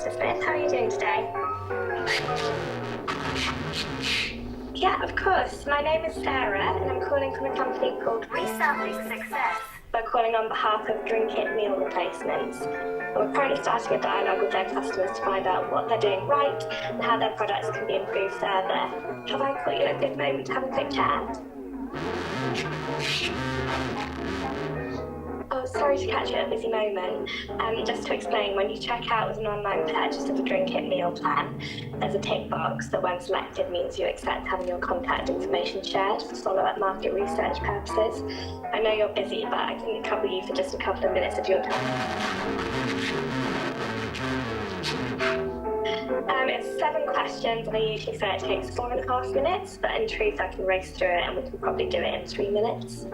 Mr. Smith. How are you doing today? Yeah, of course. My name is Sarah, and I'm calling from a company called Resounding Success. We're calling on behalf of Drink It Meal Replacements. We're currently starting a dialogue with their customers to find out what they're doing right and how their products can be improved further. Have I caught you at a good moment to have a quick chat? Oh, sorry to catch you at a busy moment. Just to explain, when you check out with an online purchase of a Drink It meal plan, there's a tick box that when selected means you accept having your contact information shared for follow-up market research purposes. I know you're busy, but I can trouble you for just a couple of minutes of your time. It's 7 questions, and I usually say it takes 4.5 minutes, but in truth I can race through it and we can probably do it in 3 minutes.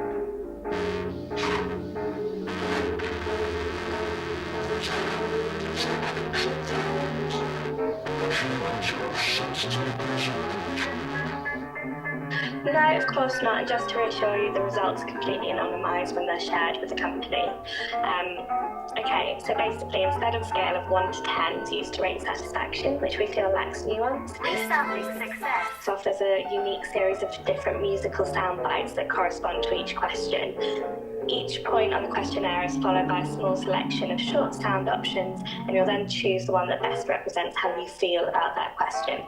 No, of course not, and just to reassure you, the results are completely anonymised when they're shared with the company. Okay, so basically instead of a scale of 1 to 10 it's used to rate satisfaction, which we feel lacks nuance, Resounding Success offers a unique series of different musical sound bites that correspond to each question. Each point on the questionnaire is followed by a small selection of short sound options, and you'll then choose the one that best represents how you feel about that question.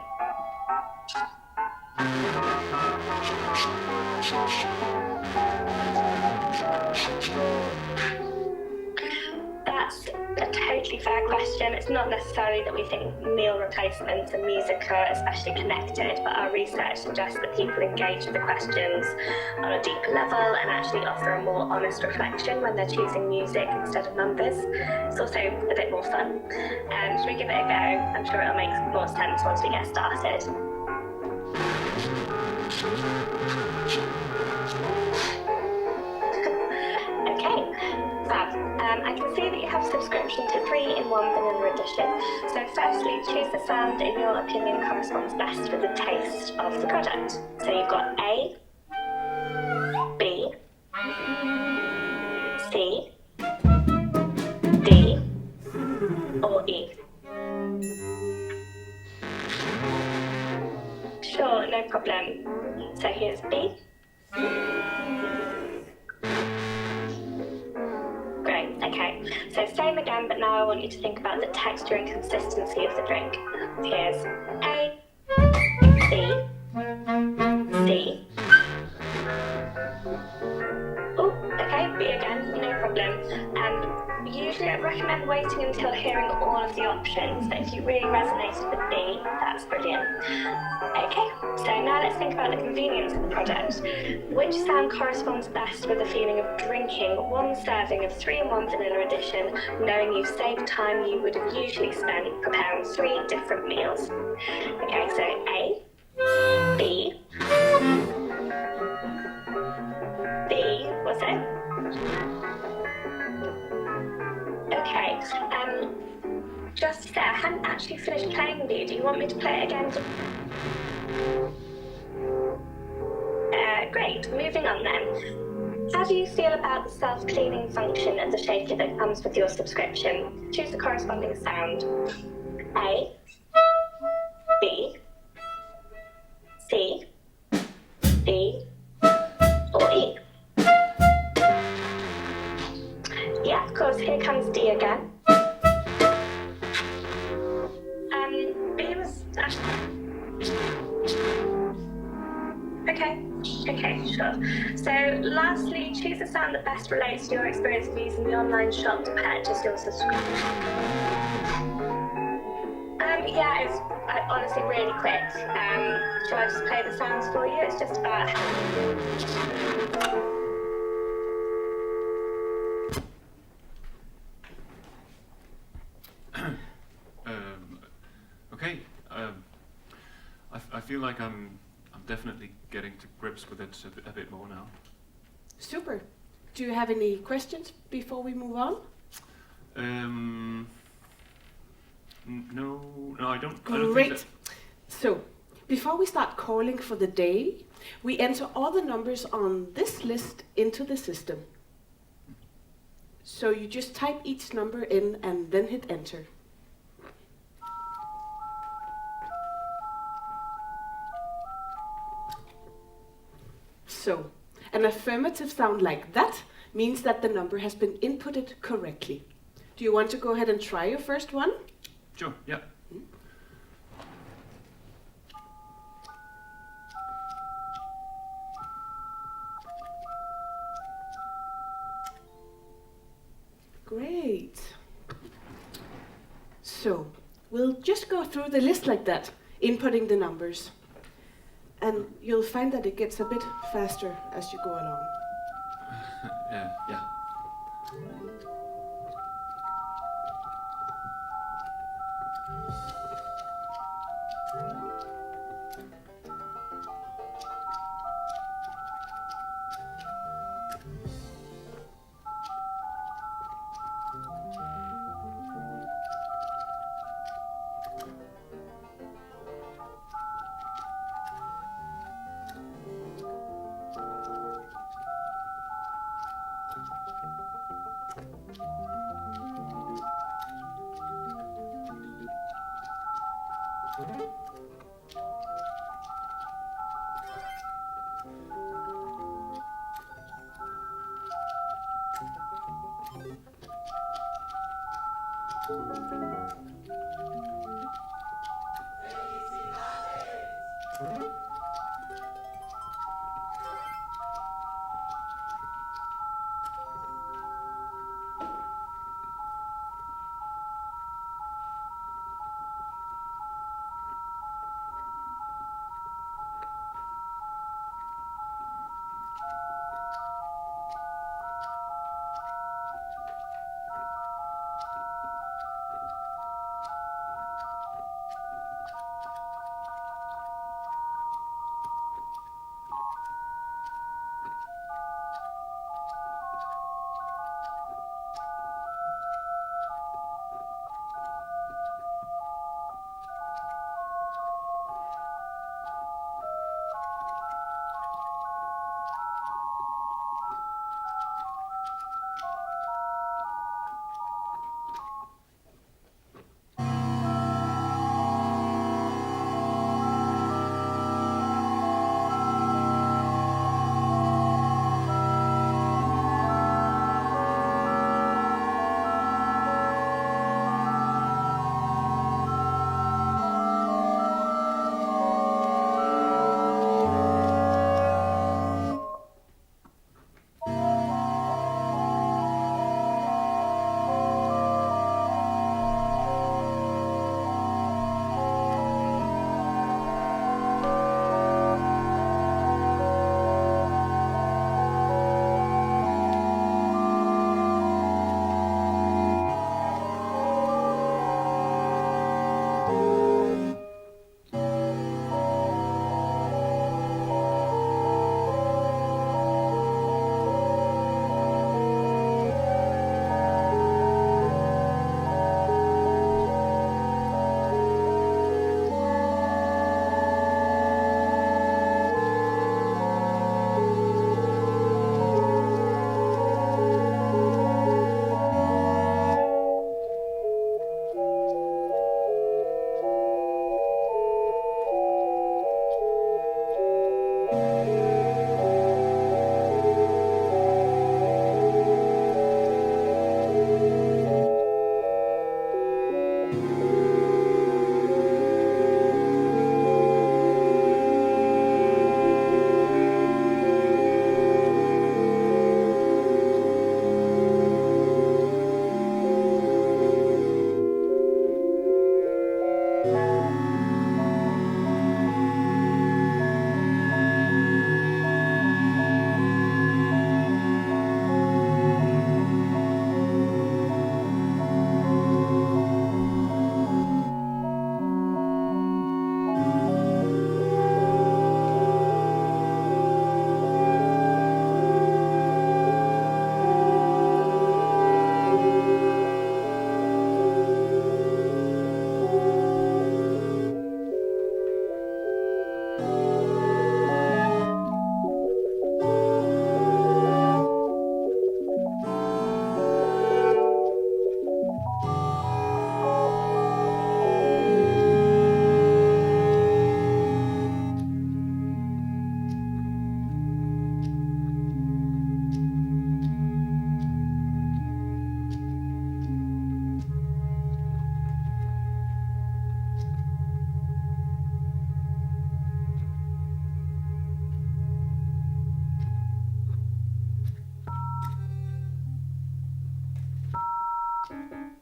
That's a totally fair question. It's not necessarily that we think meal replacements and music are especially connected, but our research suggests that people engage with the questions on a deeper level and actually offer a more honest reflection when they're choosing music instead of numbers. It's also a bit more fun. Should we give it a go? I'm sure it'll make more sense once we get started. Okay, fab. I can see that you have subscription to 3-in-1 vanilla edition. So firstly, choose the sound in your opinion corresponds best with the taste of the product. So you've got A, B, C, D, or E. Sure, no problem. So here's B. Great, okay. So same again, but now I want you to think about the texture and consistency of the drink. Here's A, B, C. Oh, okay, B again, no problem. Usually I'd recommend waiting until hearing all of the options, but if you really resonated with B, that's brilliant. Okay, so now let's think about the convenience of the product. Which sound corresponds best with the feeling of drinking 1 serving of 3-in-1 vanilla edition, knowing you've saved time you would have usually spent preparing 3 different meals? Okay, so A, B, was it? Okay, just to say, I hadn't actually finished playing with you. Do you want me to play it again? Great, moving on then. How do you feel about the self-cleaning function of the shaker that comes with your subscription? Choose the corresponding sound. A, B, C, D, or E. Yeah, of course, here comes D again. B was Okay, sure. So lastly, choose a sound that best relates to your experience of using the online shop to purchase your subscription. Yeah, it's honestly really quick. Shall I just play the sounds for you? It's just about... Okay, I feel like I'm definitely getting to grips with it a bit more now. Super. Do you have any questions before we move on? No, I don't. Great. I don't think that... So, before we start calling for the day, we enter all the numbers on this list into the system. So you just type each number in and then hit enter. So, an affirmative sound like that means that the number has been inputted correctly. Do you want to go ahead and try your first one? Sure, yeah. Great. So, we'll just go through the list like that, inputting the numbers. And you'll find that it gets a bit faster as you go along. Yeah.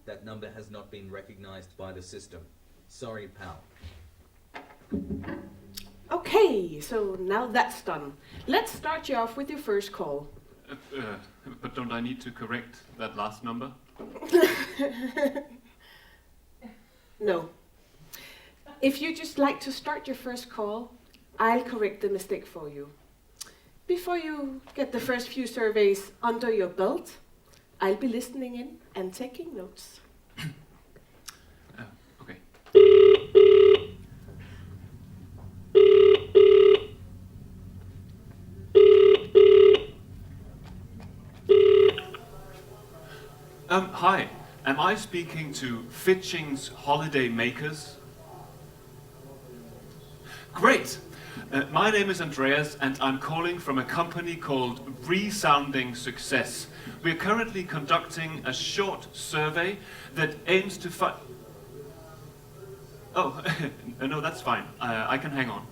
That number has not been recognized by the system. Sorry, pal. Okay, so now that's done. Let's start you off with your first call. But don't I need to correct that last number? No. If you just like to start your first call, I'll correct the mistake for you. Before you get the first few surveys under your belt, I'll be listening in and taking notes. Okay. Hi. Am I speaking to Fitching's Holiday Makers? Great! My name is Andreas, and I'm calling from a company called Resounding Success. We're currently conducting a short survey that aims to find... Oh, no, that's fine. I can hang on.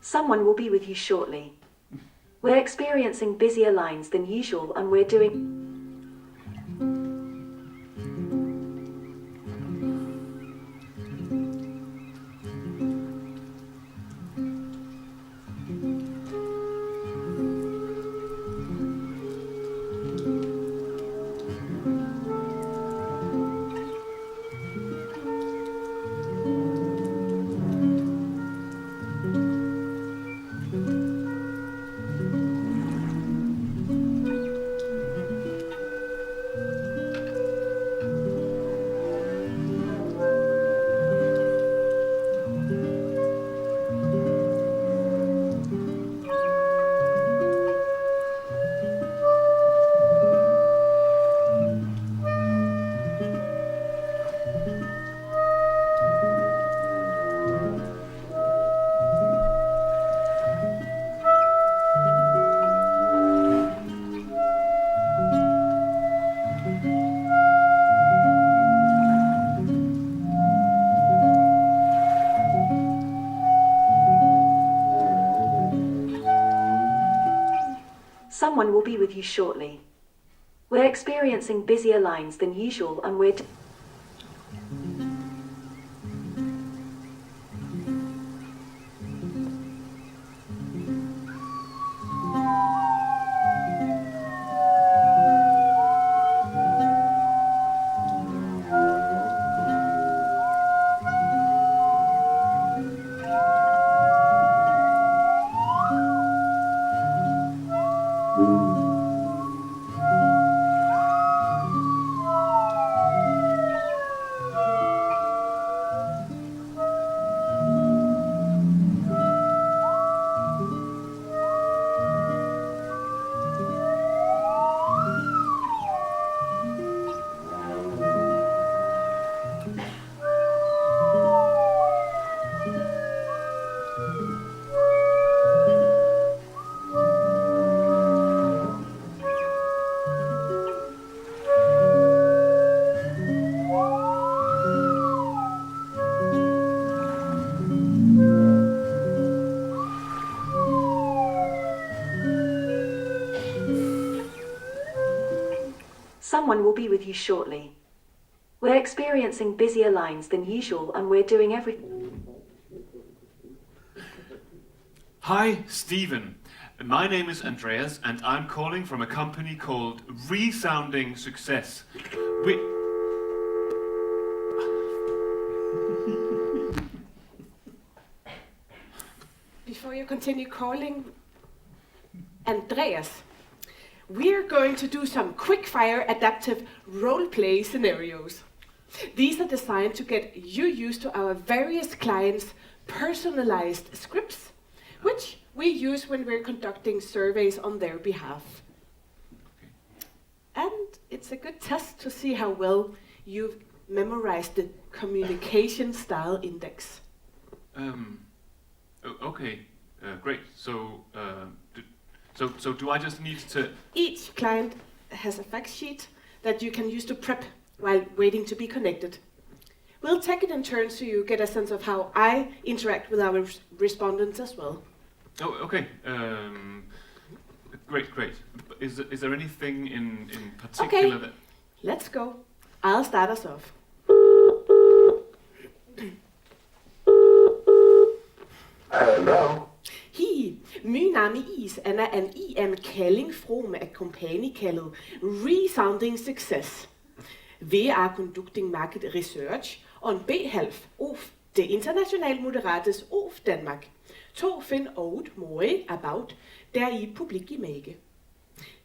Someone will be with you shortly. We're experiencing busier lines than usual and we're doing... Someone will be with you shortly. We're experiencing busier lines than usual and we're... Someone will be with you shortly. We're experiencing busier lines than usual and we're doing everything. Hi, Stephen. My name is Andreas, and I'm calling from a company called Resounding Success. Before you continue calling Andreas, we're going to do some quick-fire adaptive role-play scenarios. These are designed to get you used to our various clients' personalized scripts, which we use when we're conducting surveys on their behalf. And it's a good test to see how well you've memorized the communication style index. Okay, great. So do I just need to... Each client has a fact sheet that you can use to prep while waiting to be connected. We'll take it in turns so you get a sense of how I interact with our respondents as well. Oh, okay. Great. Is there anything in particular that... Let's go. I'll start us off. Hello. Hi, min navn is Anna Jalving from a company called Resounding Success. We are conducting market research on behalf of the international moderates of Denmark to find out more about their public image.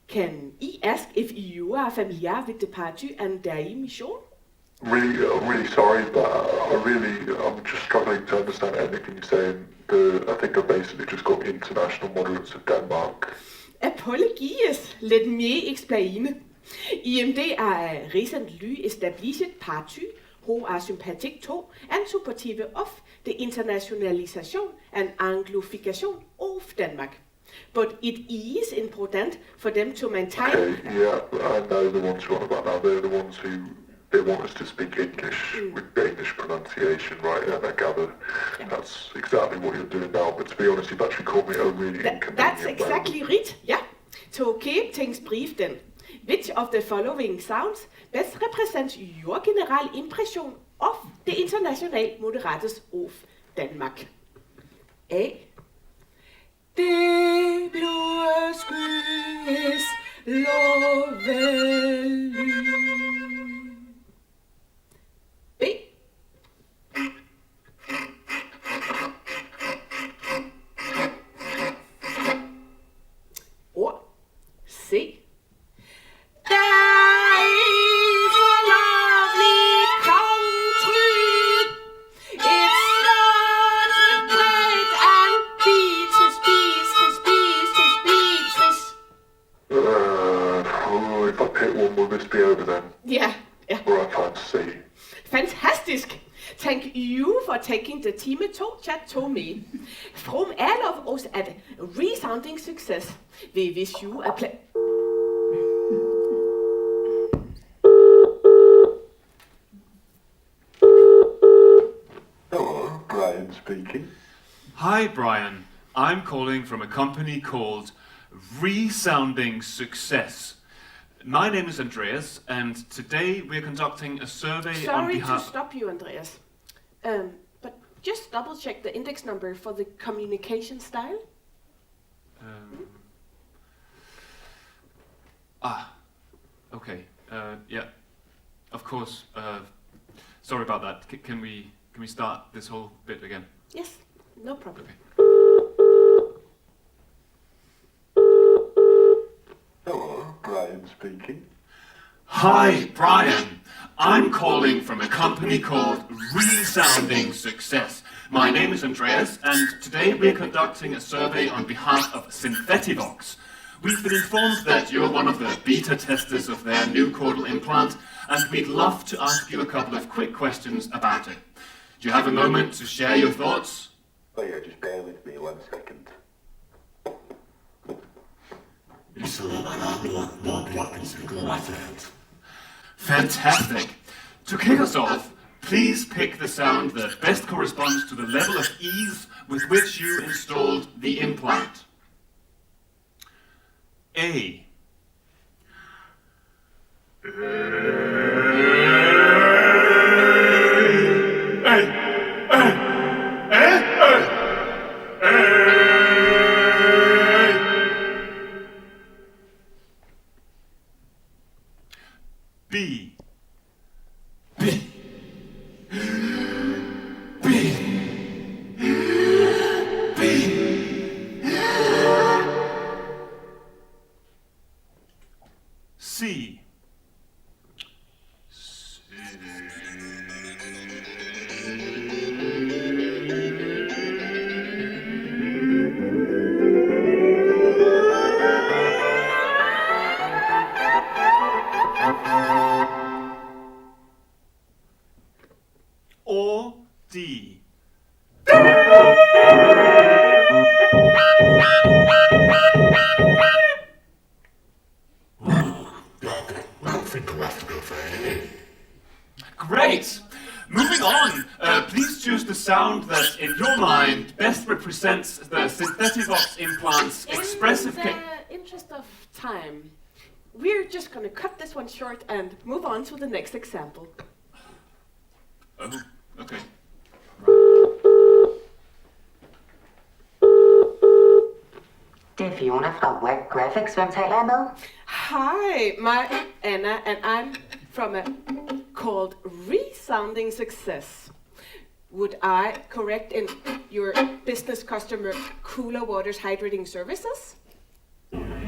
Can I ask if you are familiar with the party and their mission? Really sorry, but I'm just struggling to understand anything you're saying. I think I basically just got international moderates of Denmark. Apologies, let me explain. IMD are a recently established party who are sympathetic to and supportive of the internationalization and anglification of Denmark. But it is important for them to maintain... Okay, yeah, I know the ones you're on about now. They're the ones who they want us to speak English with Danish pronunciation, right? And I gather that's exactly what you're doing now. But to be honest, you've actually called me a really inconvenient That's exactly right, yeah. To keep things brief then, which of the following sounds best represents your general impression of the international moderates of Denmark? A. Det blå skys lovely. B. Or C. There is a lovely country. It starts with bread and beaches. If I pick one, will this be over then? Yeah. Alright, fine, C. Fantastic. Thank you for taking the time to chat to me. From all of us at Resounding Success, we wish you a Hello, Brian speaking. Hi, Brian. I'm calling from a company called Resounding Success. My name is Andreas, and today we're conducting a survey on behalf... Sorry to stop you, Andreas. But just double check the index number for the communication style. Okay. Yeah. Of course. Sorry about that. Can we start this whole bit again? Yes, no problem. Okay. Hello, Brian speaking. Hi, Brian. I'm calling from a company called Resounding Success. My name is Andreas, and today we're conducting a survey on behalf of Synthetivox. We've been informed that you're one of the beta testers of their new caudal implant, and we'd love to ask you a couple of quick questions about it. Do you have a moment to share your thoughts? Oh yeah, just bear with me 1 second. Fantastic! To kick us off, please pick the sound that best corresponds to the level of ease with which you installed the implant. A. B. B. B. B. C. Or D. Great! Moving on, please choose the sound that, in your mind, best represents the Synthetivox implant's expressive... In the interest of time, we're just going to cut this one short and move on to the next example. Oh, okay. Det er Fiona fra Web Graphics. Hvem taler jeg med? Hi, my Anna, and I'm from a called Resounding Success. Would I correct in your business customer Cooler Waters Hydrating Services?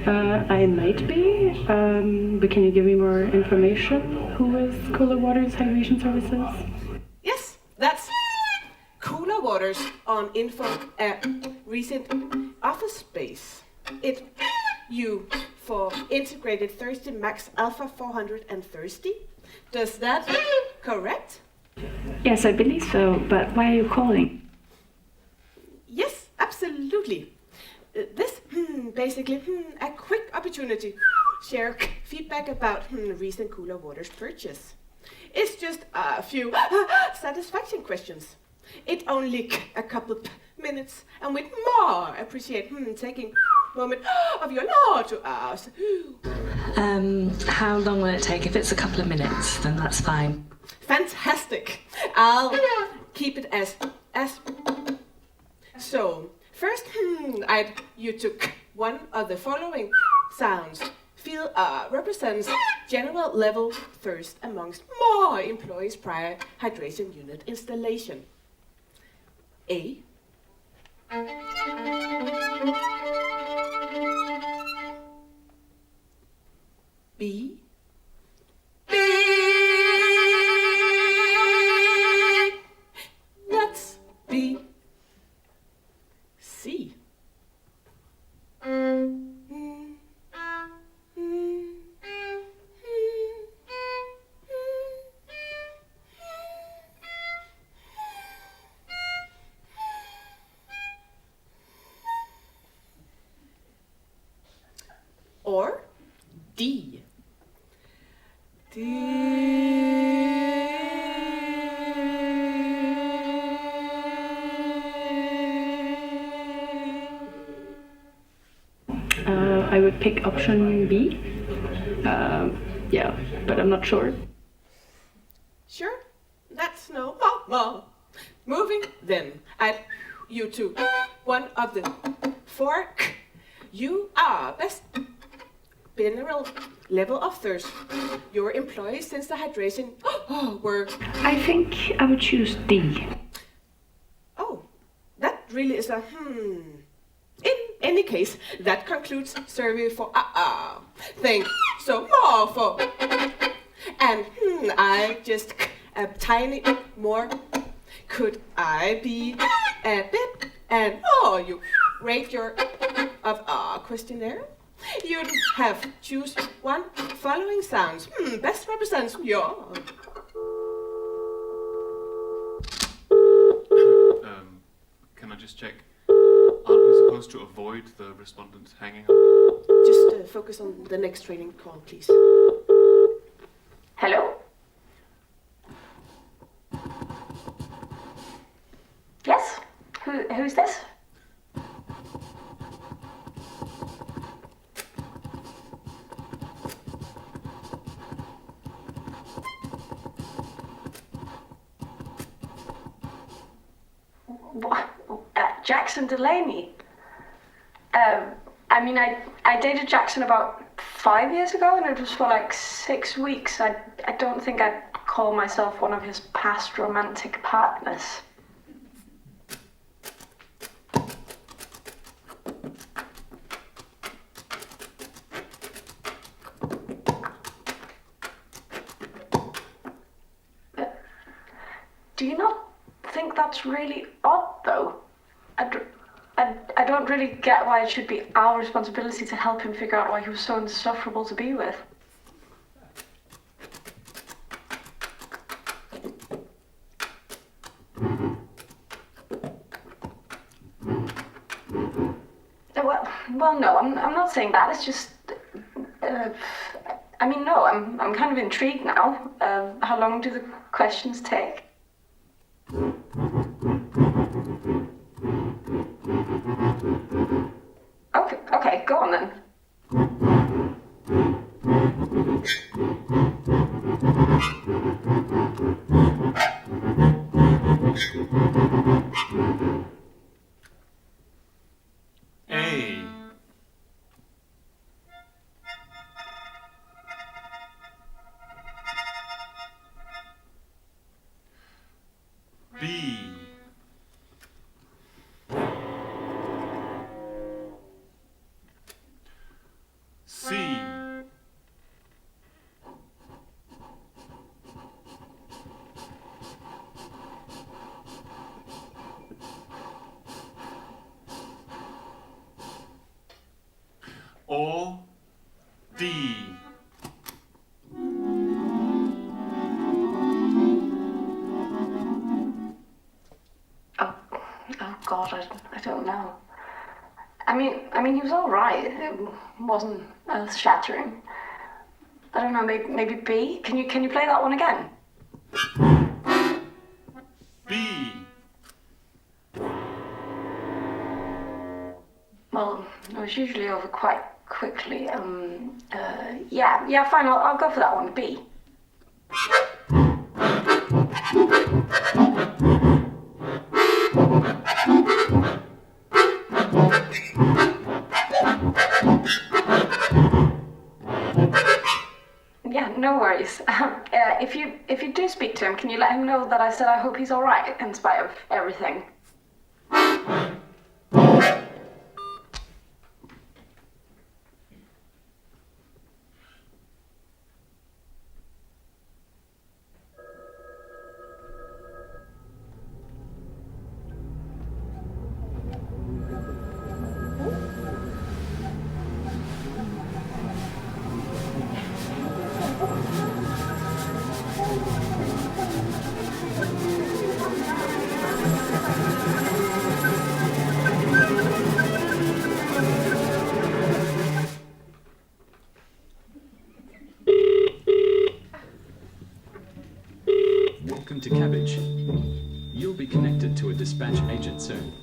I might be, but can you give me more information? Who is Cooler Waters Hydration Services? Yes, that's Cooler Waters on info at recent office space. It you for integrated Thirsty Max Alpha 400 and Thirsty. Does that correct? Yes, I believe so, but why are you calling? Yes, absolutely. This basically a quick opportunity share feedback about recent Cooler Waters purchase. It's just a few satisfaction questions. It only a couple minutes, and we'd more appreciate taking a moment of your law to ask. How long will it take? If it's a couple of minutes, then that's fine. Fantastic. I'll keep it as so. First, you took one of the following sounds. Feel represents general level thirst amongst more employees prior hydration unit installation. A. B. B. Let's B. C. Or D. I would pick option B. Yeah, but I'm not sure. Sure, that's no more. Moving then, at you two, one of the four. You are best general level of thirst. Your employees since the hydration were. I think I would choose D. Oh, that really is a In any case, that concludes survey for Thank so more for. And I just a tiny more. Could I be a bit and you rate your of our questionnaire? You'd have choose one following sounds best represents your. Can I just check? Aren't we supposed to avoid the respondent hanging up? Just focus on the next training call, please. Hello? Yes? Who's this? Jackson Delaney. I dated Jackson about 5 years ago, and it was for like 6 weeks. I don't think I'd call myself one of his past romantic partners. Do you not think that's really odd, though? I don't really get why it should be our responsibility to help him figure out why he was so insufferable to be with. Well, no, I'm not saying that. It's just, I mean, no, I'm kind of intrigued now. How long do the questions take? Okay, go on then. A. B. C. Or D. Oh God, I don't know. I mean, he was all right. It wasn't earth-shattering. I don't know. Maybe B. Can you play that one again? B. Well, it was usually over quite quickly. Yeah, fine. I'll go for that one. B. Yeah, no worries. If you do speak to him, can you let him know that I said I hope he's all right in spite of everything? Welcome to Cabbage. You'll be connected to a dispatch agent soon.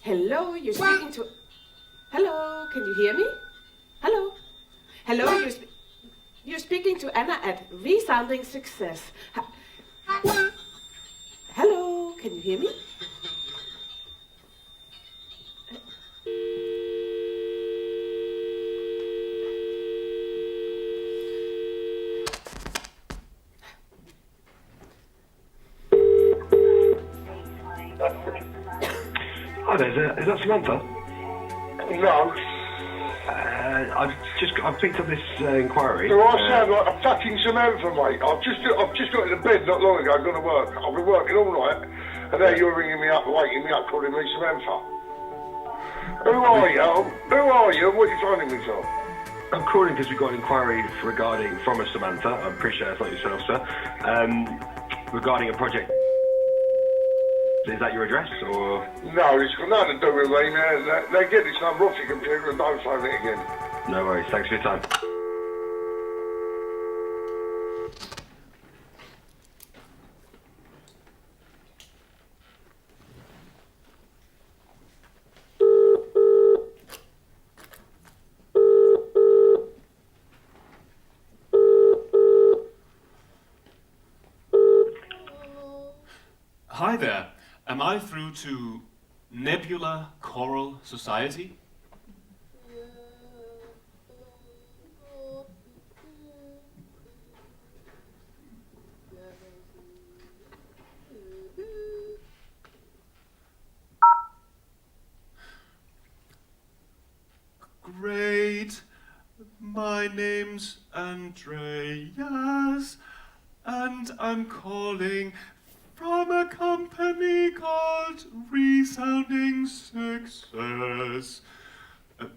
Hello, you're speaking to... Hello, can you hear me? Hello? Hello, you're speaking to Anna at Resounding Success. Hello, can you hear me? there. Is that Samantha? No. I've picked up this inquiry. Do I sound like a fucking Samantha, mate? I've just got into bed not long ago, gone to work. I've been working all night, and now you're ringing me up, waking me up, calling me Samantha. Who are you? Who are you? What are you phoning me for? I'm calling because we've got an inquiry from a Samantha. I appreciate it's not yourself, sir. Regarding a project. Is that your address, or...? No, it's got nothing to do with me, man. They get this number off your computer and don't phone it again. No worries. Thanks for your time. Hi there. Am I through to Nebula Choral Society? Great. My name's Andreas, and I'm calling from a company called Resounding Success.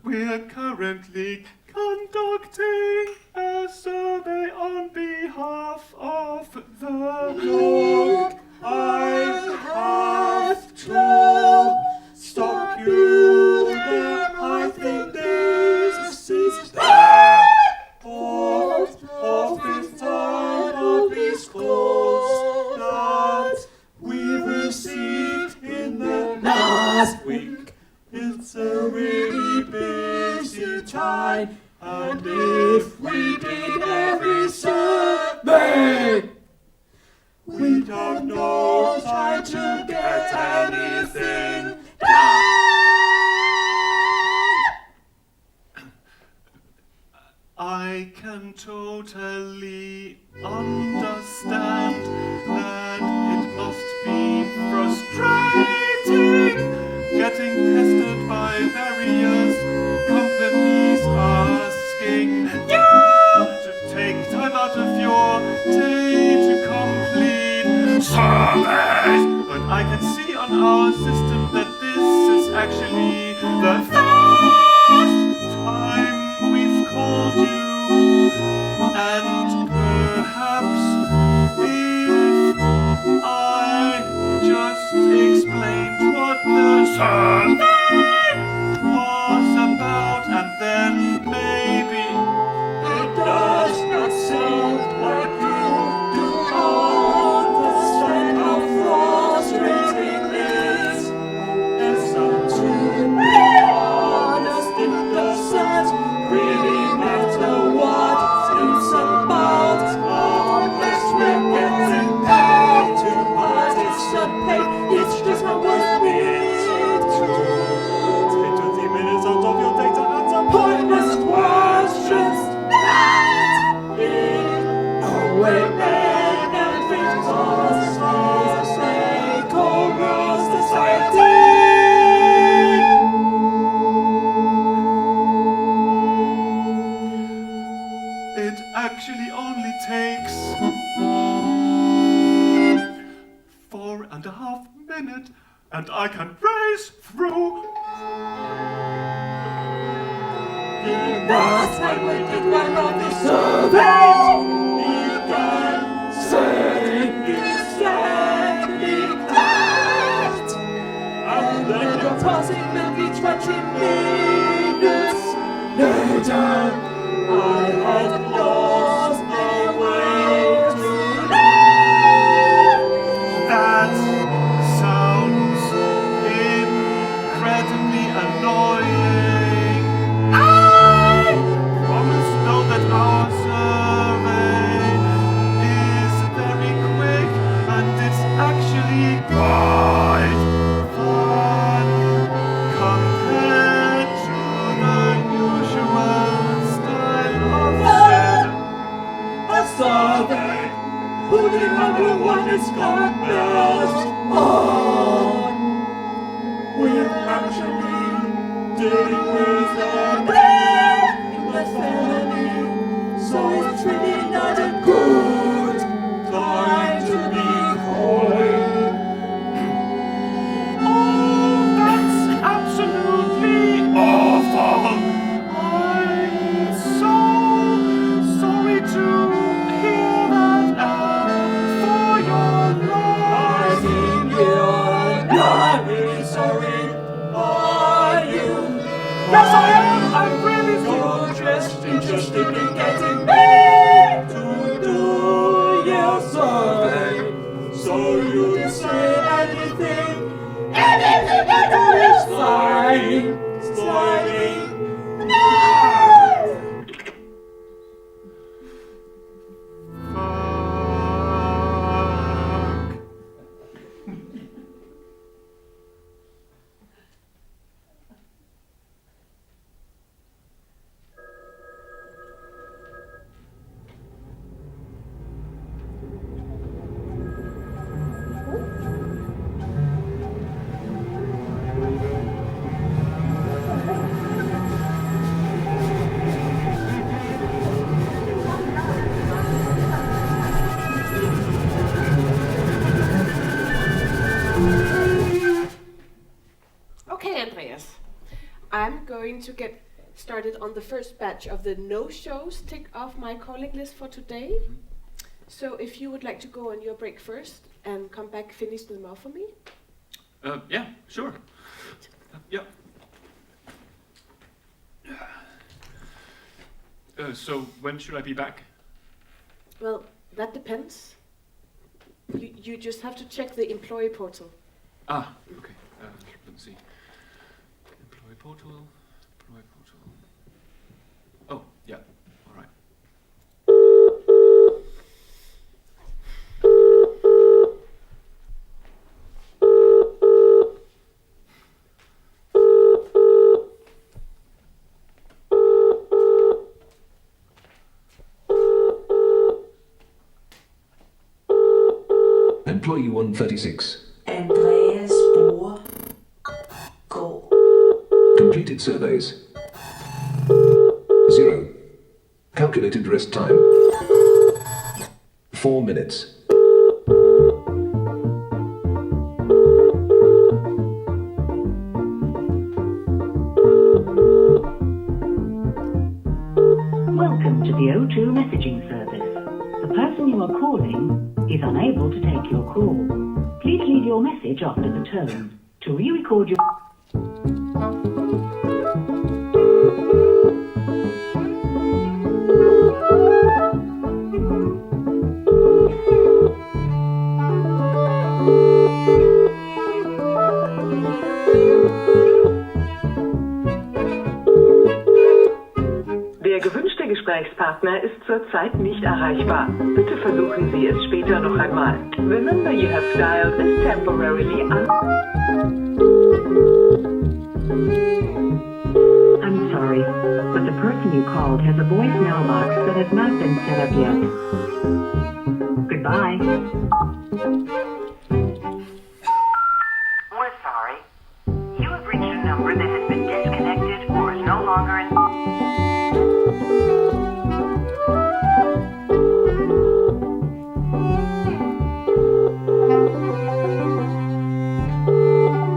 We're currently conducting a survey on behalf of the Lord. I have to stop you there. I think this is the fault of this time of these calls that we've received in the last week. It's a really busy time, and if we did every survey, we'd have no time to get anything done. I can totally understand that it must be frustrating getting pestered by various companies asking you to take time out of your day to complete surveys. But I can see on our system that this is actually the first time we've called you, and perhaps if I just explained what the survey was about, and then maybe it does not sound like you do understand how frustrating this is. So to be honest, it doesn't really matter what it's about, unless we're getting paid to participate. It's just not worth it to take 20 minutes out of your day to answer pointless questions that in no way benefit us for sake of our society. It actually only takes 4.5 minutes, and I can race through. The last time we did one of these surveys, you can say exactly that. And then approximately 20 minutes later, I had lost my way to live. That sounds incredibly annoying. I promise though that our survey is very quick, and it's actually quite fun compared to the usual style of a survey. Only number one is got best on. We're dealing with an endless enemy. So it's really not a good time to be calling. Oh, that's absolutely awful. I'm so sorry to hear that, for your loss. I mean, you're not really sorry, are you? Yes, I am. I'm really sorry. You're just interested in getting me to do your survey. So you can say anything at all is fine. Sliding. No! Okay, Andreas. I'm going to get started on the first batch of the no-shows tick off my calling list for today. So if you would like to go on your break first and come back, finish them off for me. Yeah, sure. Yeah. So when should I be back? Well, that depends. You just have to check the employee portal. Ah, okay. Let's see. Employee portal. Oh, yeah. All right. Employee 136. Andreas Borregaard. Completed surveys. 0. Calculated rest time. 4 minutes. Welcome to the O2 messaging service. The person you are calling is unable to take your call. Please leave your message after the tone. To re-record your... Der gewünschte Gesprächspartner ist zurzeit nicht erreichbar. Bitte versuchen Sie es später noch einmal. The number you have dialed is temporarily I'm sorry, but the person you called has a voicemail box that has not been set up yet. Goodbye. We're sorry. You have reached a number that has been disconnected or is no longer in...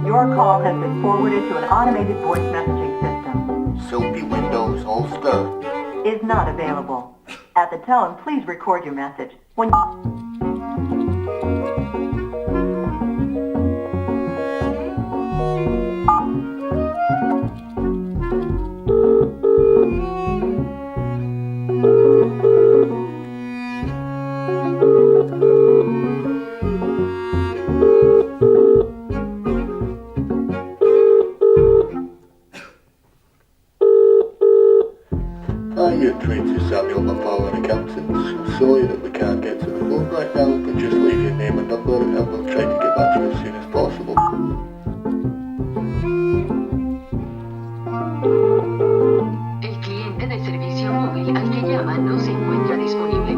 Your call has been forwarded to an automated voice messaging system. Soapy windows, all skirt. Is not available. At the tone, please record your message. When You're through to Samuel McFarlane Accountants. Sorry that we can't get to the phone right now, but just leave your name and number and we'll try to get back to you as soon as possible. El cliente de servicio móvil al que llama no se encuentra disponible.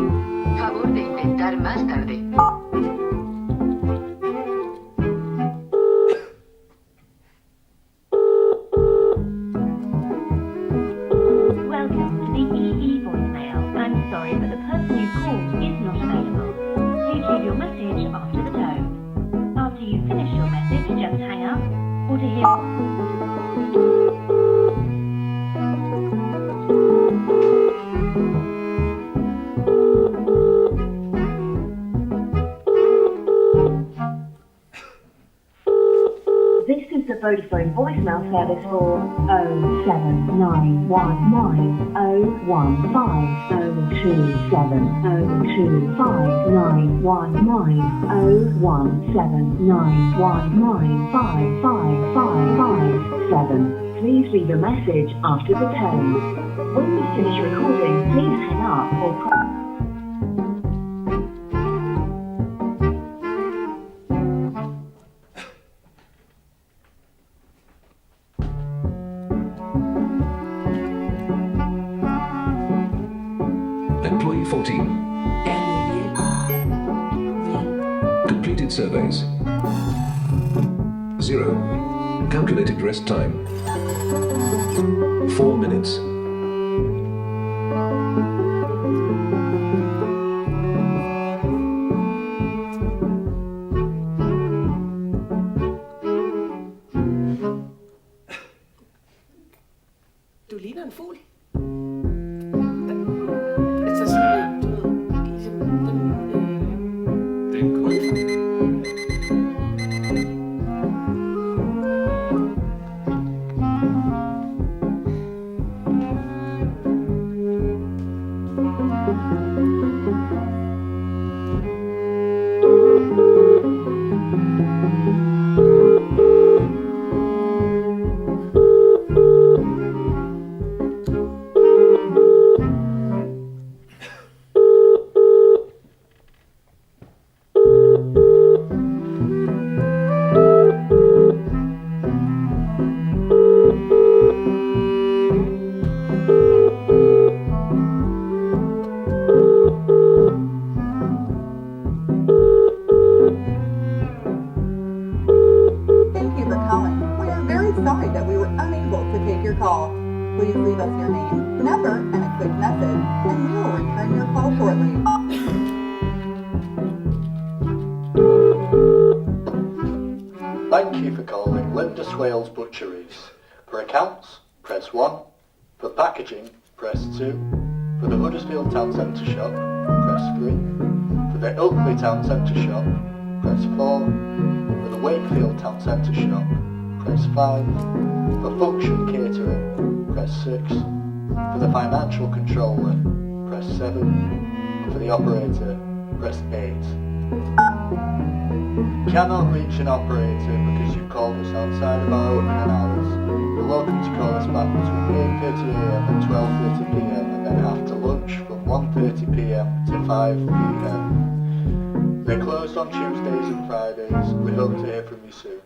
Favor de intentar más tarde. This is the Vodafone voicemail service for 079150275955557. Please leave a message after the tone. When you finish recording, please hang up or press. Employee 14. Completed surveys. 0. Calculated rest time. 4 minutes. Du ligner en fugl. Altså sådan, du ved, ligesom den... Det er en kugle. Thank you for calling. We are very sorry that we were unable to take your call. Please leave us your name, number, and a quick message, and we will return your call shortly. Thank you for calling Linda Swales Butcheries. For accounts, press 1. For packaging, press 2. For the Huddersfield Town Centre shop, press 3. For the Ilkley Town Centre shop, press 4. For the Wakefield Town Centre shop, press 5. For function catering, press 6. For the financial controller, press 7. And for the operator, press 8. Cannot reach an operator because you called us outside of our opening hours. You're welcome to call us back between 8:30am and 12:30pm and then after lunch from 1:30pm to 5pm. They're closed on Tuesdays and Fridays. We hope to hear from you soon.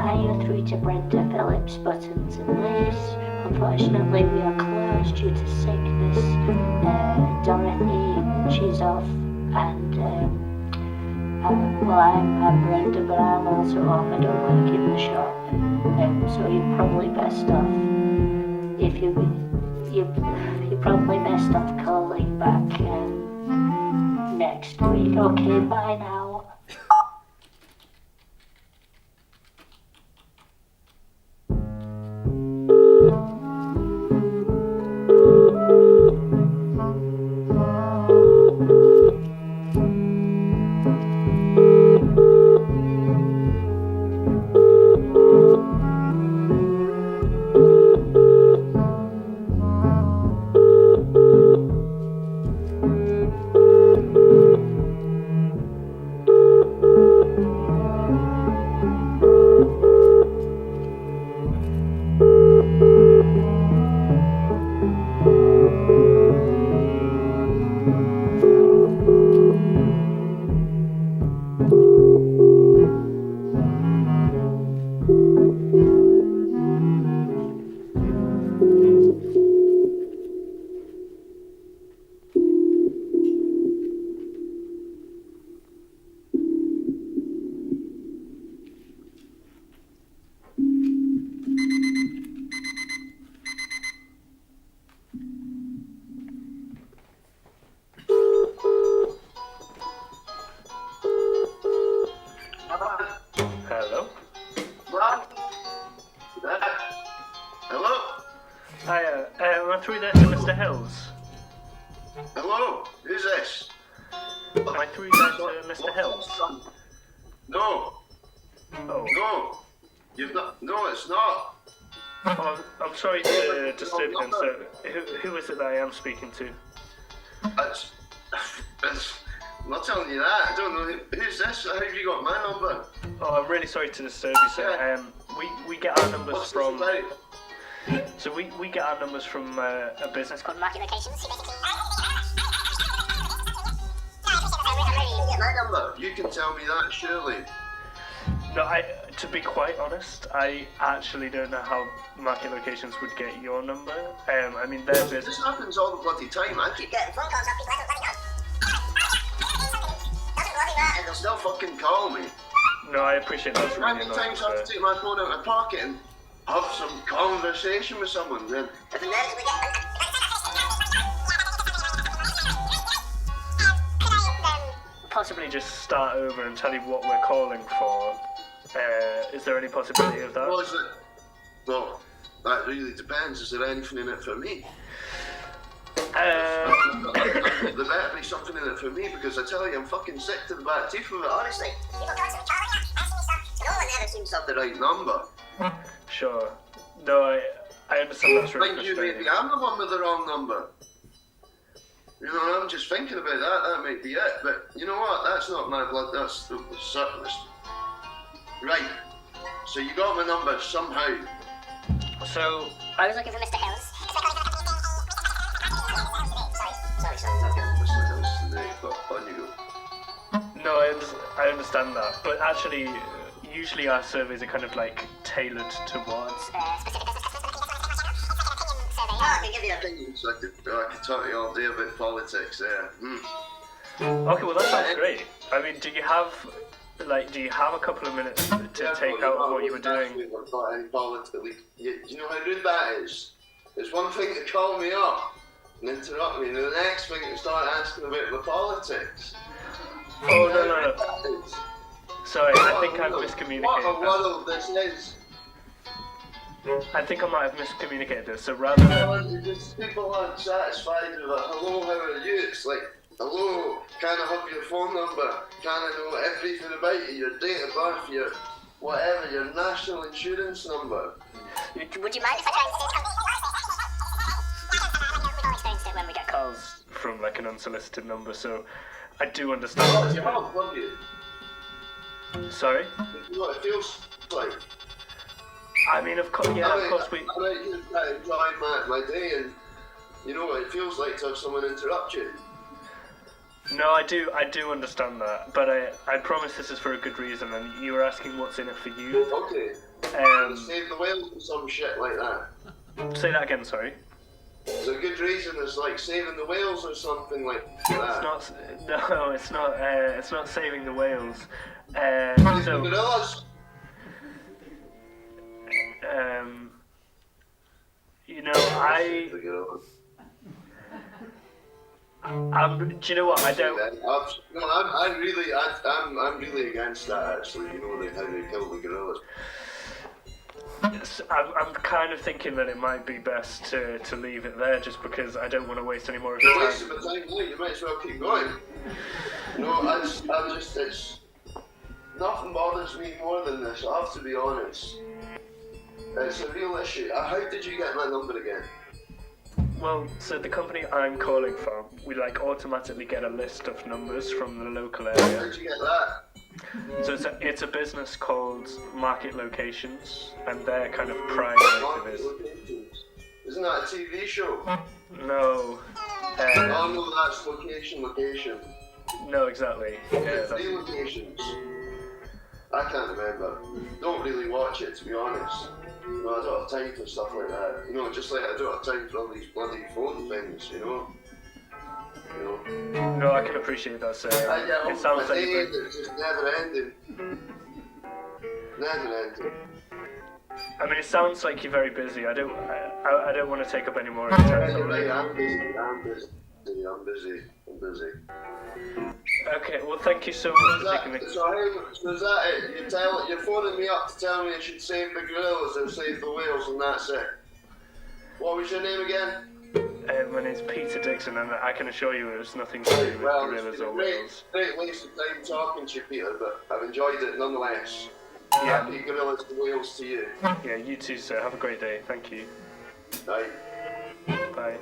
Hi, you're through to Brenda Phillips, Buttons and Lace. Unfortunately, we are closed due to sickness. Dorothy, she's off, and well, I'm Brenda, but I'm also off. I don't work in the shop, so you're probably best off you're probably best off calling back next week. Okay, bye now. through there to Mr. Hills? Hello, who's this? Am I through there to Mr. Hills? No. Oh. No. You've not. No, it's not. Oh, I'm sorry to disturb you then, so who is it that I am speaking to? I'm not telling you that. I don't know. Who's this? How have you got my number? Oh, I'm really sorry to disturb you, sir. We get our numbers What's from... this about? So we get our numbers from a business called Market Locations. My number? You can tell me that, surely. No, to be quite honest, I actually don't know how Market Locations would get your number. I mean, their business... This happens all the bloody time. I keep getting phone calls off people I don't bloody know. And they'll still fucking call me. No, I appreciate that. How many times I have to take my phone out of my pocket and have some conversation with someone then? Possibly just start over and tell you what we're calling for. Is there any possibility of that? What is it? Well, that really depends. Is there anything in it for me? There better be something in it for me, because I tell you, I'm fucking sick to the back teeth of it, honestly. No one ever seems to have the right number. Sure. No, I understand that's really Think you frustrating. maybe I'm the one with the wrong number. You know, I'm just thinking about that might be it. But you know what? That's not my blood, that's the subtlest. Right. So you got my number somehow. So, I was looking for Mr. Hills. no, I understand that. But actually, usually our surveys are kind of like tailored towards... I can give you opinions. I could talk to you all day about politics there. Okay, well that sounds great. I mean, do you have a couple of minutes to take out what you were doing? You know how rude that is? It's one thing to call me up and interrupt me, and the next thing to start asking about my politics. Oh, no. Sorry, I think I've miscommunicated. What a world this is. I think I might have miscommunicated this, so rather than... Just people aren't satisfied with a hello, how are you? It's like, hello, can I have your phone number? Can I know everything about you? Your date of birth, your whatever, your national insurance number. Would you mind if I try and we've all experienced it when we get calls from like an unsolicited number, so I do understand. You have, won't you? Sorry? You know what it feels like? I mean, of course, yeah, of course we... I might just try to enjoy my day, and you know what it feels like to have someone interrupt you. No, I do understand that, but I promise this is for a good reason, and you were asking what's in it for you. Okay. Save the whales or some shit like that. Say that again, sorry. There's a good reason, it's like saving the whales or something like that. It's not saving the whales. The gorillas. You know, do you know what? I don't. No, I'm really against that. Actually, you know, how they kill the gorillas. I'm kind of thinking that it might be best to leave it there, just because I don't want to waste any more of your time. Wasting my time, no, you might as well keep going. No, it's nothing bothers me more than this. I have to be honest. It's a real issue. How did you get my number again? Well, so the company I'm calling from, we like automatically get a list of numbers from the local area. How did you get that? So it's a business called Market Locations, and their kind of prime motive is... Isn't that a TV show? No. Oh no, that's location. No, exactly. Yeah, three locations. I can't remember. Don't really watch it, to be honest. You know, I don't have time for stuff like that. You know, just like I don't have time for all these bloody phone things, you know? No, I can appreciate that, sir. It sounds like it's just never ending. Never ending. I mean, it sounds like you're very busy. I don't want to take up any more of your time. You're right, I'm busy. Okay, well, thank you so much for taking me. So is that it? You're phoning me up to tell me I should save the gorillas or save the whales, and that's it. What was your name again? My name's Peter Dixon, and I can assure you it was nothing to do with gorillas or whales. Great waste of time talking to you, Peter, but I've enjoyed it nonetheless. Yeah. Happy gorillas and whales to you. Yeah, you too, sir. Have a great day. Thank you. Bye. Bye.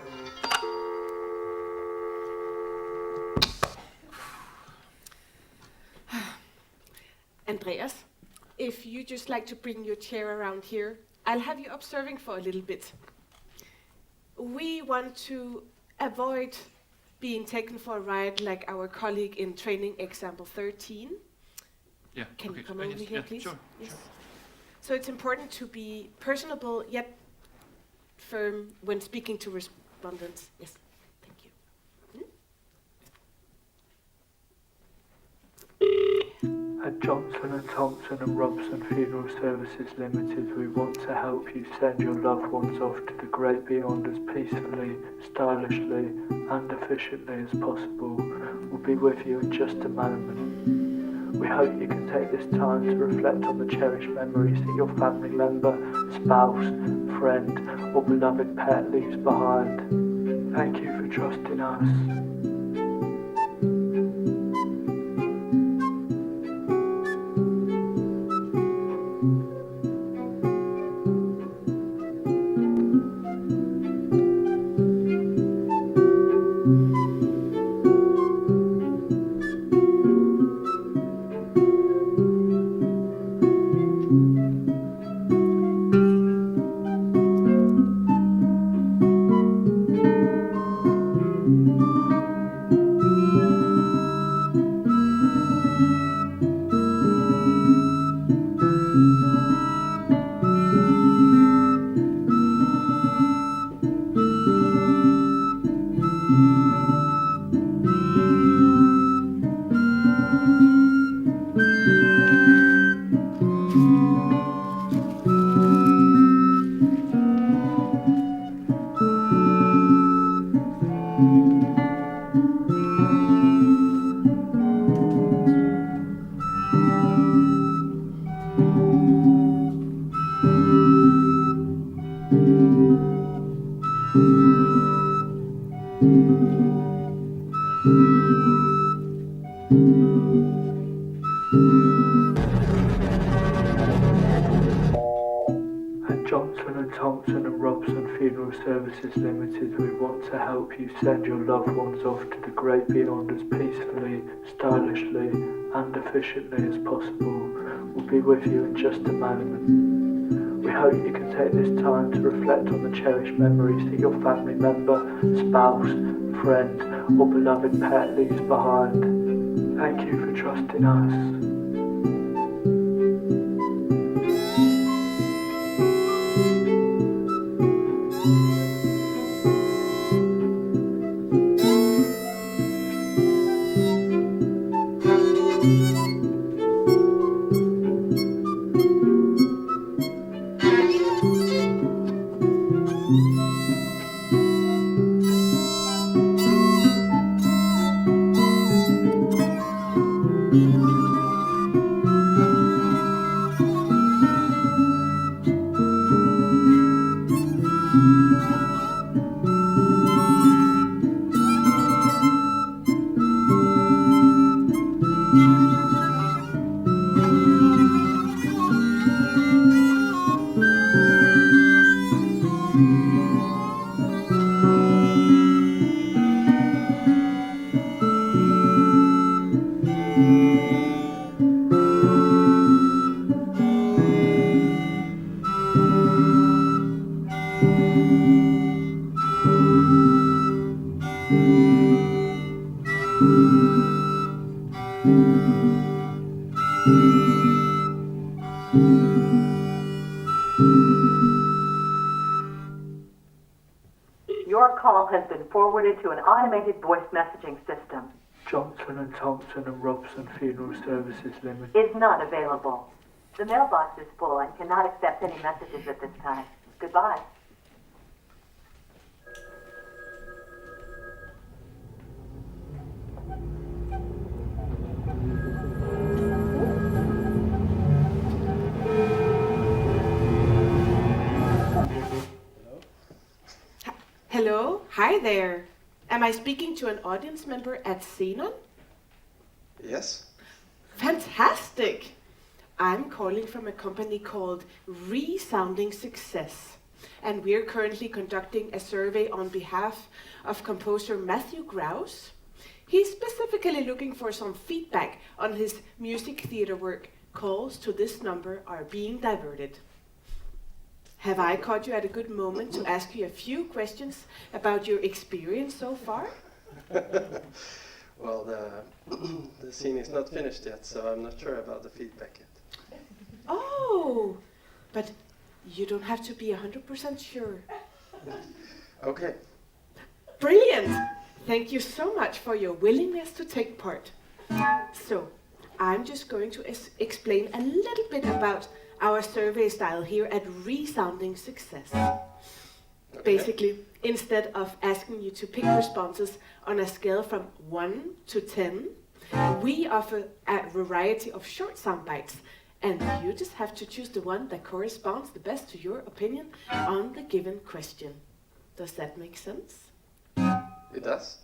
Andreas, if you just like to bring your chair around here, I'll have you observing for a little bit. We want to avoid being taken for a ride like our colleague in training example 13. Yeah. Can okay. you come over yes, here, yeah, please? Sure. Yes. So it's important to be personable yet firm when speaking to respondents. Yes. Thank you. At Johnson & Thompson and Robson Funeral Services Limited, we want to help you send your loved ones off to the great beyond as peacefully, stylishly and efficiently as possible. We'll be with you in just a moment. We hope you can take this time to reflect on the cherished memories that your family member, spouse, friend or beloved pet leaves behind. Thank you for trusting us. At Johnson & Thompson and Robson Funeral Services Limited, we want to help you send your loved ones off to the great beyond as peacefully, stylishly and efficiently as possible. We'll be with you in just a moment. We hope you can take this time to reflect on the cherished memories that your family member, spouse, friend or beloved pet leaves behind. Thank you for trusting us. Your call has been forwarded to an automated voice messaging system. Johnson & Thompson and Robson Funeral Services Limited Is not available. The mailbox is full and cannot accept any messages at this time. Goodbye. Hello, hi there. Am I speaking to an audience member at Xenon? Yes. Fantastic! I'm calling from a company called Resounding Success, and we're currently conducting a survey on behalf of composer Matthew Grouse. He's specifically looking for some feedback on his music theater work. Calls to this number are being diverted. Have I caught you at a good moment to ask you a few questions about your experience so far? Well, the scene is not finished yet, so I'm not sure about the feedback yet. Oh, but you don't have to be 100% sure. Okay. Brilliant! Thank you so much for your willingness to take part. So, I'm just going to explain a little bit about our survey style here at Resounding Success. Okay. Basically, instead of asking you to pick responses on a scale from 1 to 10, we offer a variety of short sound bites, and you just have to choose the one that corresponds the best to your opinion on the given question. Does that make sense? It does.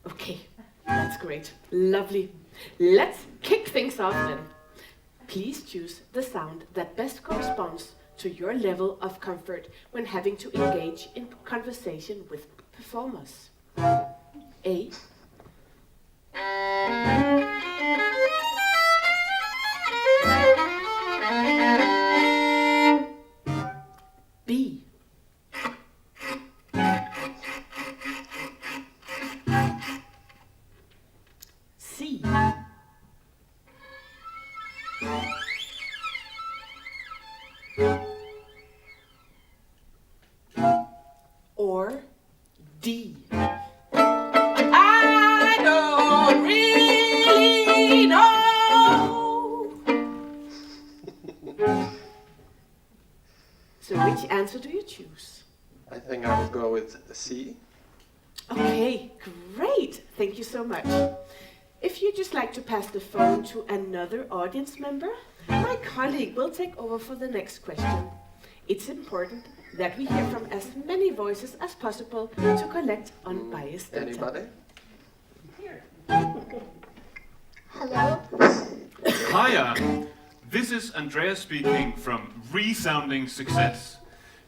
Okay, that's great. Lovely. Let's kick things off then. Please choose the sound that best corresponds to your level of comfort when having to engage in conversation with performers. A. B. C. Or D. I don't really know. So which answer do you choose? I think I would go with C. Okay, great. Thank you so much. If you'd just like to pass the phone to another audience member, my colleague will take over for the next question. It's important that we hear from as many voices as possible to collect unbiased data. Anybody? Here. Hello? Hiya! This is Andreas speaking from Resounding Success.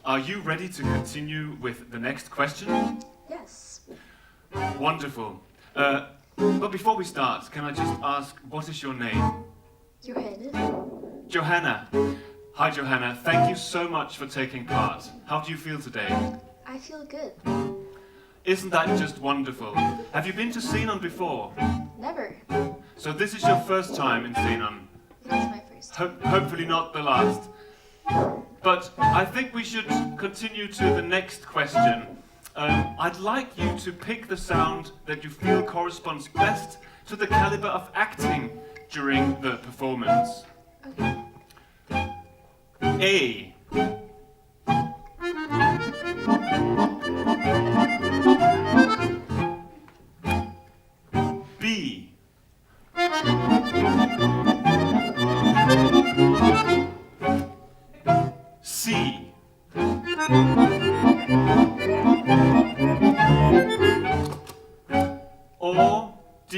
Are you ready to continue with the next question? Yes. Wonderful. But before we start, can I just ask, what is your name? Johanna. Johanna. Hi Johanna, thank you so much for taking part. How do you feel today? I feel good. Isn't that just wonderful? Have you been to Xenon before? Never. So this is your first time in Xenon? It is my first time. Hopefully not the last. But I think we should continue to the next question. I'd like you to pick the sound that you feel corresponds best to the caliber of acting during the performance. Okay. A. B. C. Or D.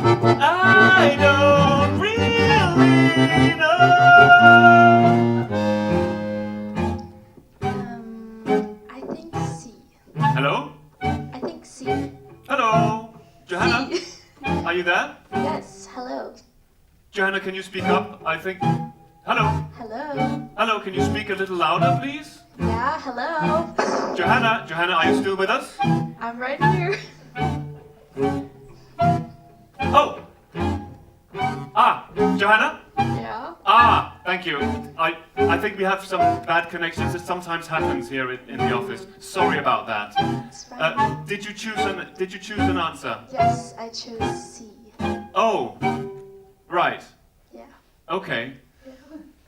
I don't really know. I think C. Hello? I think C. Hello? Johanna? C. Are you there? Yes, hello. Johanna, can you speak up? I think... Hello? Hello. Hello, can you speak a little louder, please? Yeah, hello. Johanna, are you still with us? I'm right here. Oh! Ah, Johanna? Yeah? Ah, thank you. I think we have some bad connections. It sometimes happens here in the office. Sorry about that. It's fine. Did you choose an answer? Yes, I chose C. Oh, right. Yeah. Okay.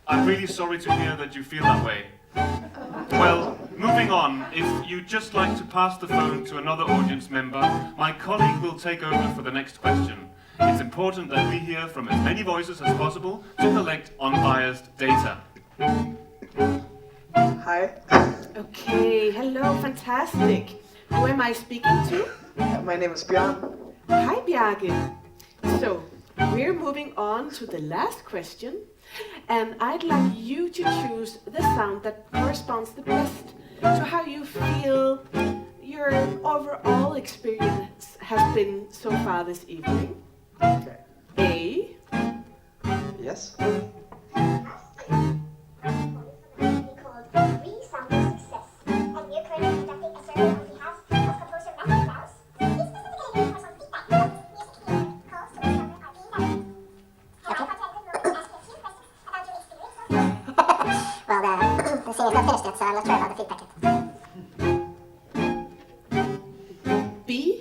I'm really sorry to hear that you feel that way. Well, moving on, if you'd just like to pass the phone to another audience member, my colleague will take over for the next question. It's important that we hear from as many voices as possible to collect unbiased data. Hi. Okay, hello, fantastic. Who am I speaking to? My name is Bjørn. Hi, Bjarke. So, we're moving on to the last question, and I'd like you to choose the sound that corresponds the best to how you feel your overall experience has been so far this evening. Okay. A. Yes. The scene is not finished yet, so I'm not sure about the feedback yet. B.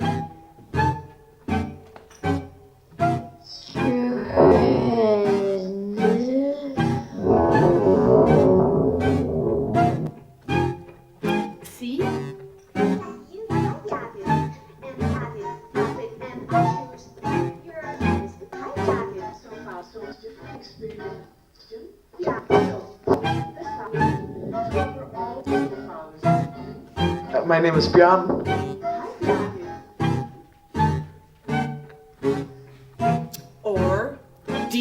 C. My name is Bjørn. Or D.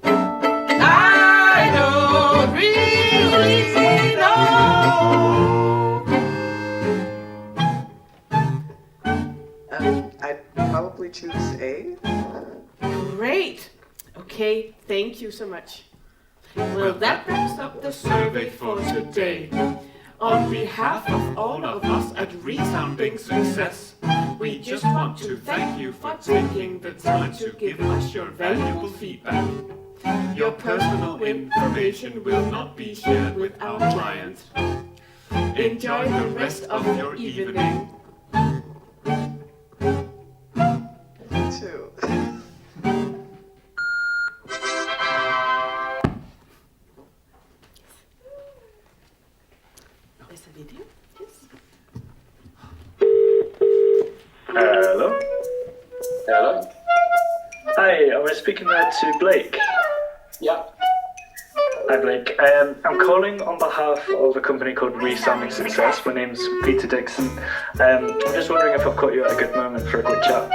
I don't really know. I'd probably choose A. Great. Okay, thank you so much. Well, that wraps up the survey for today. On behalf of all of us at Resounding Success, we just want to thank you for taking the time to give us your valuable feedback. Your personal information will not be shared with our clients. Enjoy the rest of your evening. Two. Video? Yes. Hello? Hello? Hi, am I speaking to Blake? Yeah. Hi Blake, I'm calling on behalf of a company called Resounding Success. My name's Peter Dixon. I'm just wondering if I've caught you at a good moment for a quick chat.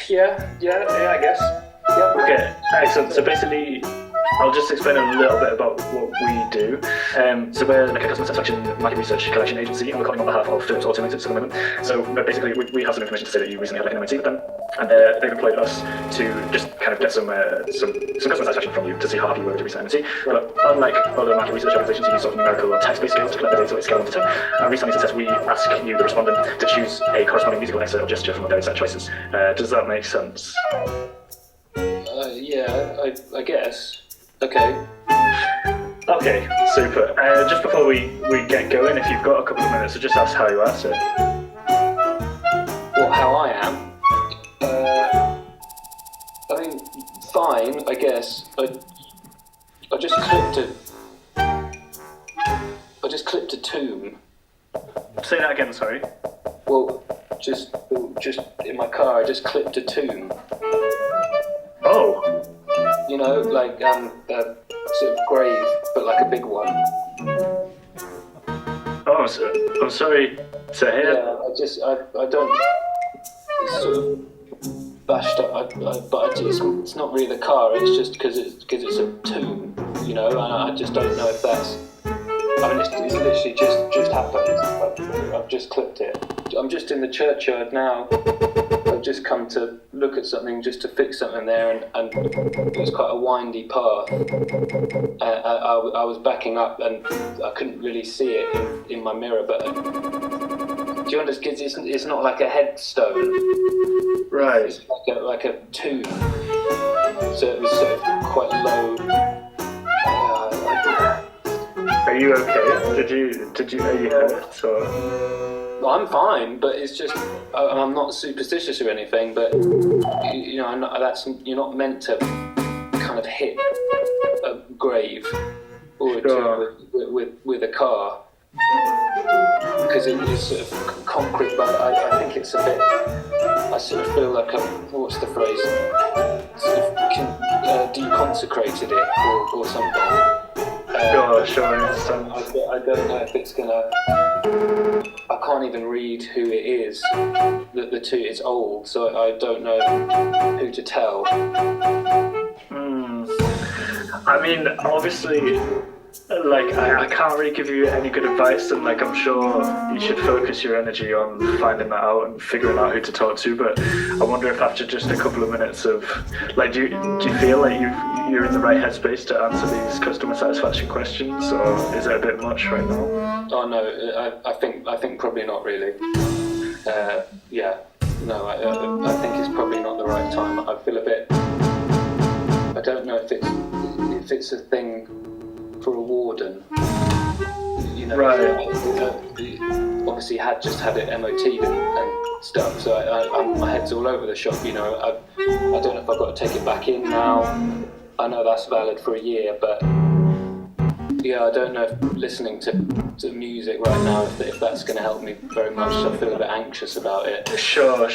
Yeah, I guess. Yeah. Okay, excellent. So basically, I'll just explain a little bit about what we do. So we're like a customer satisfaction market research collection agency, and we're calling on behalf of Philips Automated at the moment. So basically, we have some information to say that you recently had like an MOT with them, and they've employed us to just kind of get some customer satisfaction from you to see how happy you were with your recent MOT. But unlike other market research organizations who use sort of numerical or text-based scales to collect the data like scale 1 to 10, Resounding Success, we ask you, the respondent, to choose a corresponding musical excerpt or gesture from a various set of choices. Does that make sense? Yeah, I guess. Okay. Okay, super. Just before we get going, if you've got a couple of minutes, so just ask how you are, sir. What, how I am? I mean, fine, I guess. I just clipped a tomb. Say that again, sorry. Well, just in my car, I just clipped a tomb. Oh. You know, like a sort of grave, but like a big one. Oh, so, I'm sorry to hear. Yeah, I don't. It's sort of bashed up, but it's not really the car. It's just because it's a tomb, you know, and I just don't know if that's. I mean, it's literally just happened. I've just clipped it. I'm just in the churchyard now. I've just come to look at something, just to fix something there, and it was quite a windy path. I was backing up, and I couldn't really see it in my mirror. But do you understand? It's not like a headstone, right? It's like a tomb. So it was sort of quite low. Are you okay? Did you are you hurt or? Well, I'm fine, but it's just I'm not superstitious or anything. But you know, you're not meant to kind of hit a grave or a tomb with a car because it is sort of concrete. But I think it's a bit. I sort of feel like what's the phrase? Sort of deconsecrated it or something. Sure, I understand. I don't know if it's gonna. I can't even read who it is. The two, it's old, so I don't know who to tell. I mean, obviously, like, I can't really give you any good advice, and like, I'm sure you should focus your energy on finding that out and figuring out who to talk to, but I wonder if after just a couple of minutes of, like, do you feel like you're in the right headspace to answer these customer satisfaction questions, or is it a bit much right now? Oh no, I think probably not really. Yeah, no, I think it's probably not the right time. I feel a bit. I don't know if it's a thing for a warden. You know, right. Obviously had it MOT'd and stuff, so my head's all over the shop. You know, I don't know if I've got to take it back in now. I know that's valid for a year, but yeah, I don't know if listening to music right now, if that's going to help me very much. So I feel a bit anxious about it. Sure.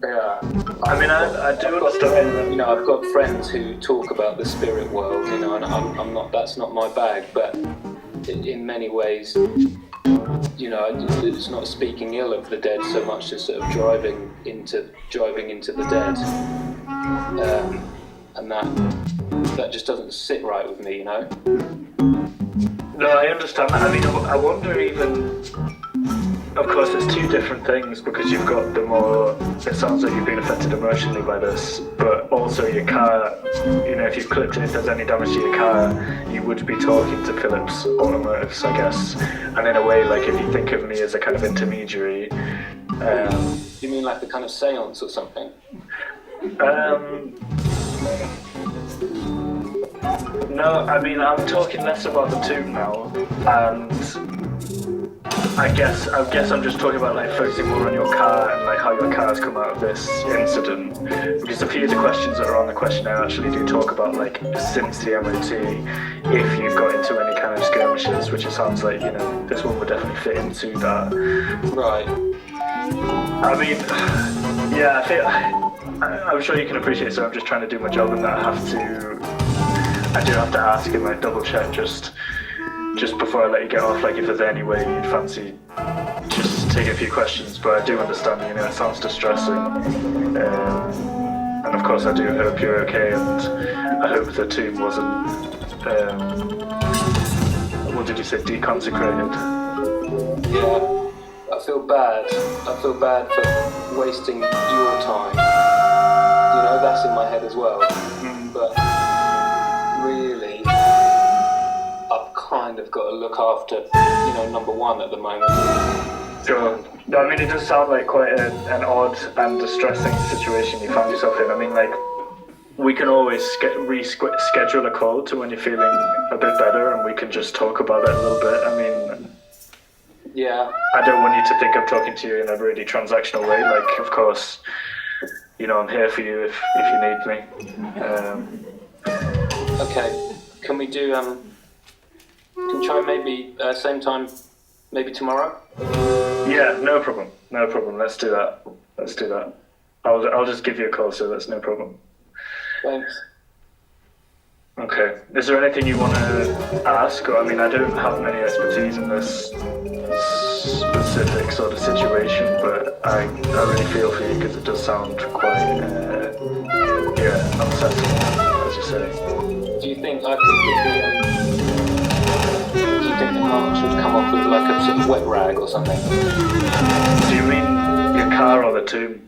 Yeah. I mean, I do understand. You know, I've got friends who talk about the spirit world, you know, and I'm not. That's not my bag, but in many ways, you know, it's not speaking ill of the dead so much as sort of driving into the dead, and that just doesn't sit right with me, you know. No, I understand that. I mean, I wonder even. Of course, it's two different things, because you've got the more. It sounds like you've been affected emotionally by this, but also your car. You know, if you've clipped it, if there's any damage to your car, you would be talking to Philips Automotives, I guess. And in a way, like, if you think of me as a kind of intermediary. You mean like the kind of seance or something? No, I mean, I'm talking less about the tomb now, and I guess I'm just talking about, like, focusing more on your car and, like, how your car's come out of this incident, because a few of the questions that are on the questionnaire actually do talk about, like, since the MOT, if you've got into any kind of skirmishes, which it sounds like, you know, this one would definitely fit into that. Right. I mean, yeah, I'm sure you can appreciate, so I'm just trying to do my job, and that I do have to ask and, like, double check just before I let you get off, like, if there's any way you'd fancy just taking a few questions, but I do understand, you know, it sounds distressing. And of course I do hope you're okay, and I hope the tomb wasn't, what did you say, deconsecrated? Yeah, I feel bad. I feel bad for wasting your time. You know, that's in my head as well. But really, I've kind of got to look after, you know, number one at the moment. Sure. No, I mean, it does sound like quite an odd and distressing situation you found yourself in. I mean, like, we can always reschedule a call to when you're feeling a bit better, and we can just talk about it a little bit. I mean, yeah. I don't want you to think I'm talking to you in a really transactional way. Like, of course, you know, I'm here for you if you need me. Okay. Can we do, can we try maybe same time, maybe tomorrow? Yeah, no problem. Let's do that. I'll just give you a call, so that's no problem. Thanks. Okay. Is there anything you want to ask? Or, I mean, I don't have many expertise in this specific sort of situation, but I really feel for you, because it does sound quite, upsetting, as you say. Do you think I could do you think the marks would come off with like a sort of wet rag or something? Do you mean your car or the tomb?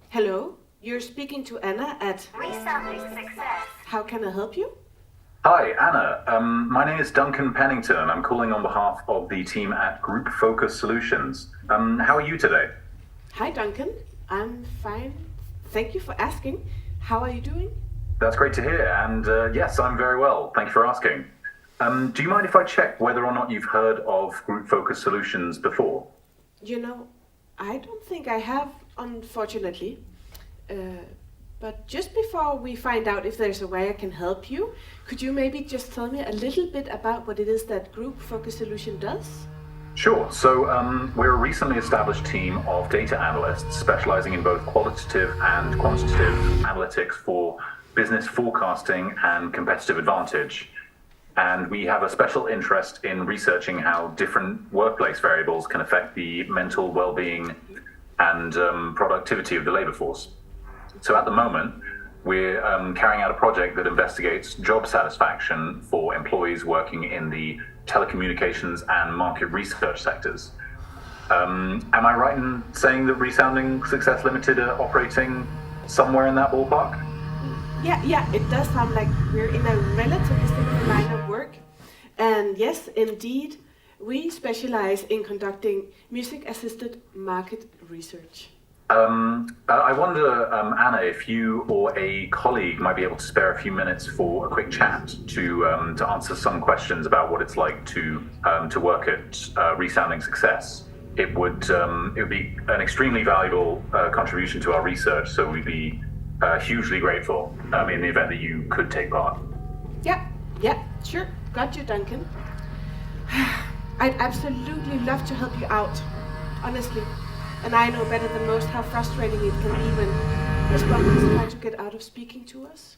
Hello, you're speaking to Anna at Resounding success. How can I help you? Hi, Anna. My name is Duncan Pennington, and I'm calling on behalf of the team at Group Focus Solutions. How are you today? Hi, Duncan. I'm fine. Thank you for asking. How are you doing? That's great to hear, and yes, I'm very well. Thank you for asking. Do you mind if I check whether or not you've heard of Group Focus Solutions before? You know, I don't think I have, unfortunately. But just before we find out if there's a way I can help you, could you maybe just tell me a little bit about what it is that Group Focus Solution does? Sure. So we're a recently established team of data analysts specializing in both qualitative and quantitative analytics for business forecasting and competitive advantage. And we have a special interest in researching how different workplace variables can affect the mental well-being and productivity of the labor force. So at the moment, we're carrying out a project that investigates job satisfaction for employees working in the telecommunications and market research sectors. Am I right in saying that Resounding Success Limited are operating somewhere in that ballpark? Yeah, it does sound like we're in a relatively similar line of work. And yes, indeed, we specialize in conducting music-assisted market research. I wonder, Anna, if you or a colleague might be able to spare a few minutes for a quick chat to answer some questions about what it's like to work at Resounding Success. It would be an extremely valuable contribution to our research, so we'd be hugely grateful in the event that you could take part. Yeah, sure. Got you, Duncan. I'd absolutely love to help you out, honestly. And I know better than most how frustrating it can be when respondents try to get out of speaking to us.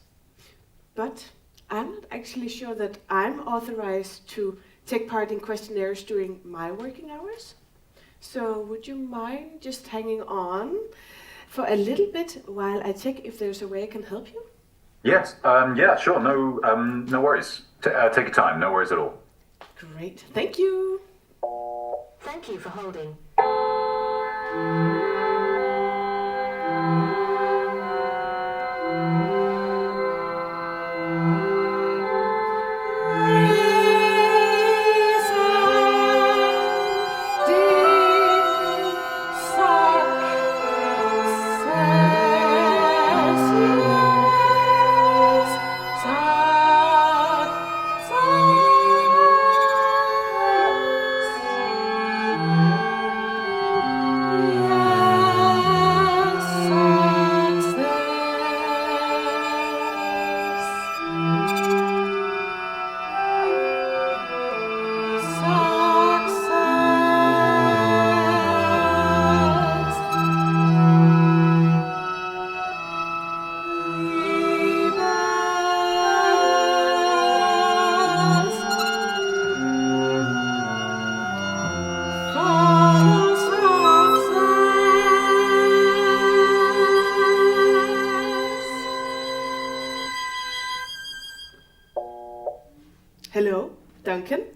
But I'm not actually sure that I'm authorized to take part in questionnaires during my working hours. So would you mind just hanging on for a little bit while I check if there's a way I can help you? Yes, yeah, sure, no worries. Take your time, no worries at all. Great, thank you. Thank you for holding. Hello, Duncan.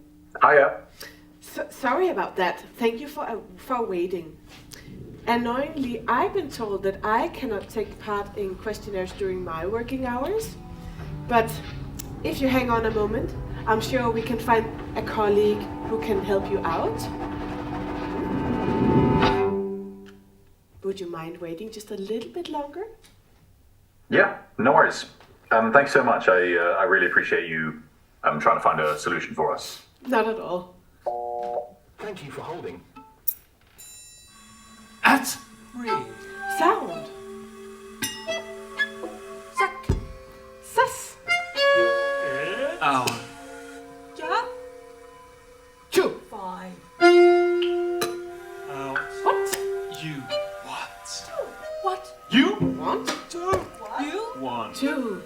Hiya. Sorry about that. Thank you for waiting. Annoyingly, I've been told that I cannot take part in questionnaires during my working hours. But if you hang on a moment, I'm sure we can find a colleague who can help you out. Would you mind waiting just a little bit longer? Yeah, no worries. Thanks so much. I really appreciate you trying to find a solution for us. Not at all. Thank you for holding. At Sound. Sack. Sass. Hour. Ja. 2. 5. Out. What? You. What? What? You? Want? 2. What? You? 1. 2.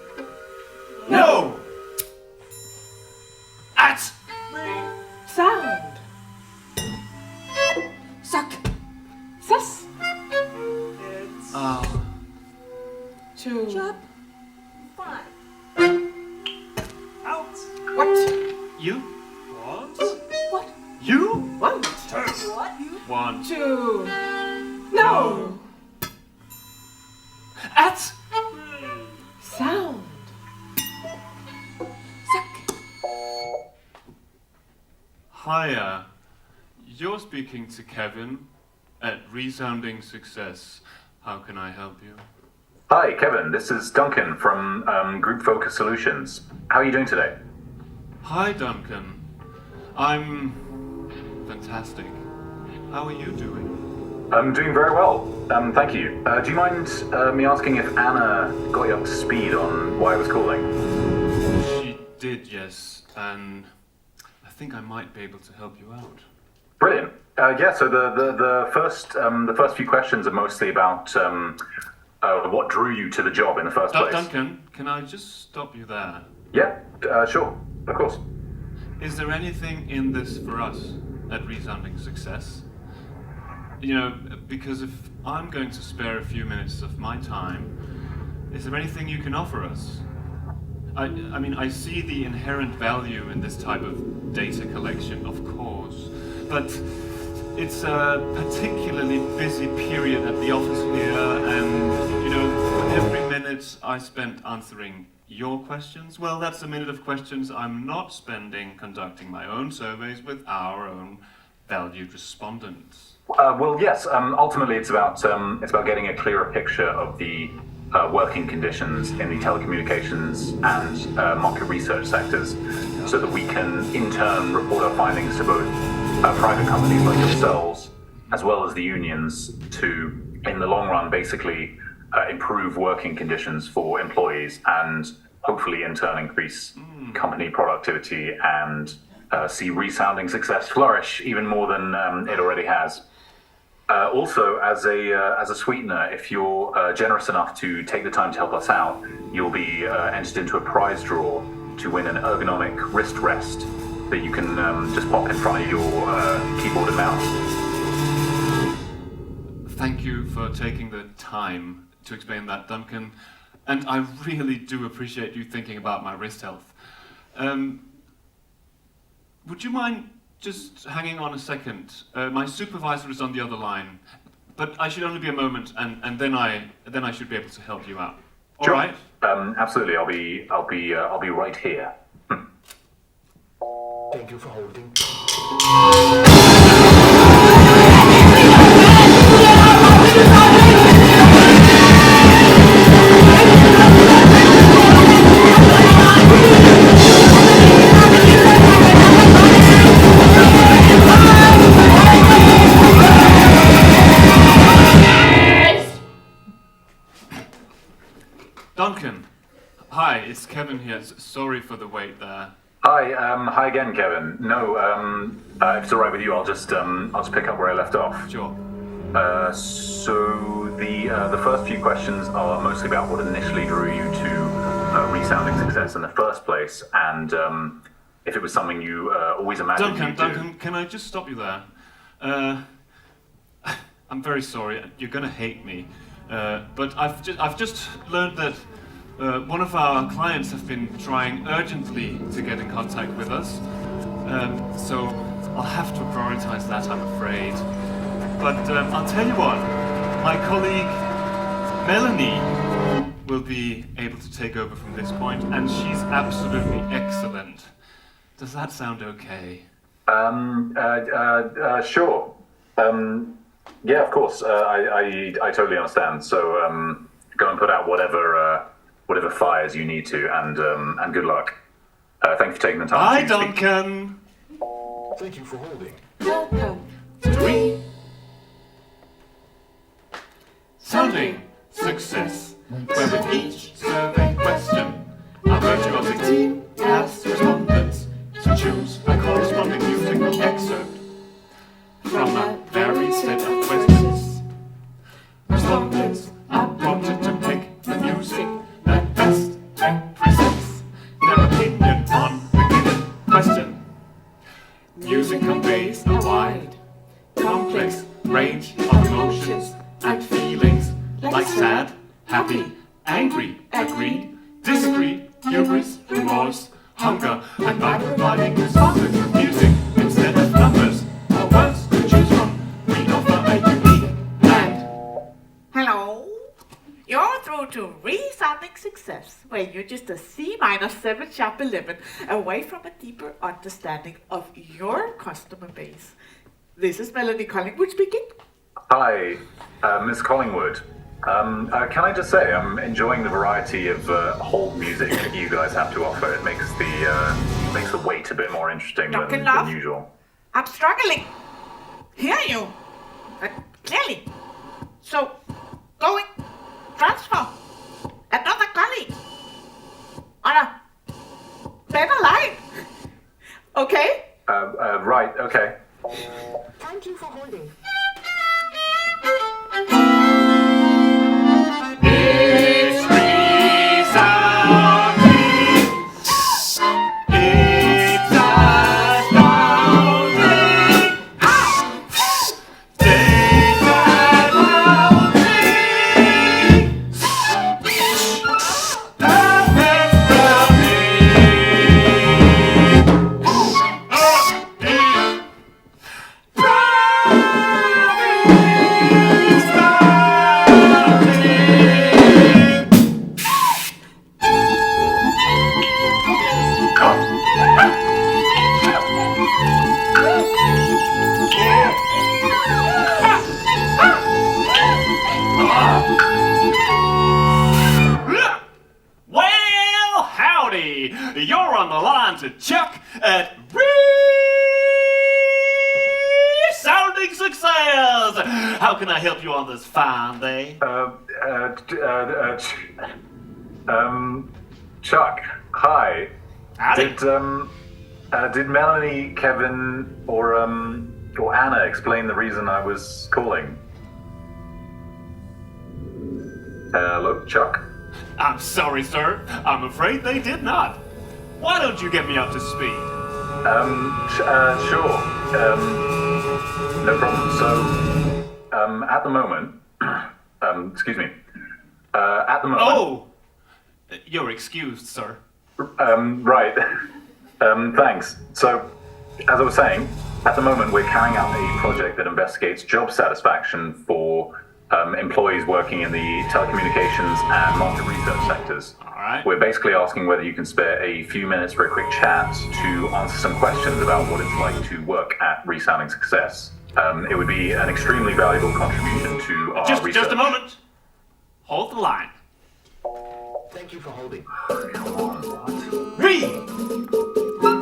No! At Sound. Suck. Sass. It's 2. Chop. 5. Out. What? You? Want? What? You? Want? 2. What? You? 1. 2. No. At Sound. Suck. Hiya. You're speaking to Kevin at Resounding Success. How can I help you? Hi, Kevin. This is Duncan from Group Focus Solutions. How are you doing today? Hi, Duncan. I'm fantastic. How are you doing? I'm doing very well. Thank you. Do you mind me asking if Anna got you up to speed on why I was calling? She did, yes. And I think I might be able to help you out. Brilliant. So the first few questions are mostly about what drew you to the job in the first place. Duncan, can I just stop you there? Yeah, sure, of course. Is there anything in this for us at Resounding Success? You know, because if I'm going to spare a few minutes of my time, is there anything you can offer us? I mean, I see the inherent value in this type of data collection, of course, but it's a particularly busy period at the office here, and, you know, for every minute I spent answering your questions, well, that's a minute of questions I'm not spending conducting my own surveys with our own valued respondents. Well, yes. Ultimately, it's about getting a clearer picture of the working conditions in the telecommunications and market research sectors, so that we can, in turn, report our findings to both private companies like yourselves, as well as the unions, to, in the long run, basically improve working conditions for employees and hopefully, in turn, increase company productivity and see Resounding Success flourish even more than it already has. Also, as a sweetener, if you're generous enough to take the time to help us out, you'll be entered into a prize draw to win an ergonomic wrist rest that you can just pop in front of your keyboard and mouse. Thank you for taking the time to explain that, Duncan. And I really do appreciate you thinking about my wrist health. Would you mind just hanging on a second? My supervisor is on the other line, but I should only be a moment, and then I should be able to help you out. All Sure. right? Absolutely. I'll be right here. Thank you for holding. Duncan, hi, it's Kevin here. Sorry for the wait there. Hi again, Kevin. No, if it's all right with you, I'll just pick up where I left off. Sure. So the first few questions are mostly about what initially drew you to Resounding Success in the first place, and if it was something you always imagined you'd do. Duncan, can I just stop you there? I'm very sorry. You're going to hate me, but I've just learned that one of our clients have been trying urgently to get in contact with us, so I'll have to prioritize that, I'm afraid. But I'll tell you what, my colleague Melanie will be able to take over from this point, and she's absolutely excellent. Does that sound okay? Sure. Yeah, of course. I totally understand. So go and put out whatever fires you need to, and good luck. Thank you for taking the time. Hi, Duncan. Thank you for holding. Welcome. 3. Sounding Success, where with each survey question, our virtuosic team asks respondents to choose a corresponding musical excerpt from a varied set of questions. Respondents are prompted to pick the music that best represents their opinion on the given question. Music conveys a wide, complex range of emotions and feelings like sad, happy, angry, agreed, disagreed, hubris, remorse, hunger, and by providing responses with music instead of numbers or words to choose from, we offer a unique and... Hello? You're through to Resounding Success. Success, where you're just a C minor 7 sharp 11 away from a deeper understanding of your customer base. This is Melanie Collingwood speaking. Hi, Miss Collingwood. Can I just say I'm enjoying the variety of hold music that you guys have to offer. It makes the wait a bit more interesting than usual. I'm struggling. Hear you. Clearly. So, going, transfer, another colleague, on a better line. Okay? Right, okay. Thank you for holding. It's resounding. It's astounding. Data rounding. Perfect Well, howdy! You're on the line to Chuck at Resounding Success! How can I help you on this fine day? Chuck, hi. Howdy. Did Melanie, Kevin, or Anna explain the reason I was calling? Hello, Chuck? I'm sorry, sir. I'm afraid they did not. Why don't you get me up to speed? Sure. No problem. So, at the moment, excuse me. At the moment. Oh! You're excused, sir. Right. Thanks. So, as I was saying, at the moment we're carrying out a project that investigates job satisfaction for employees working in the telecommunications and market research sectors. All right. We're basically asking whether you can spare a few minutes for a quick chat to answer some questions about what it's like to work at Resounding Success. It would be an extremly valuable contribution to our research. Just a moment. Hold the line. Thank you for holding.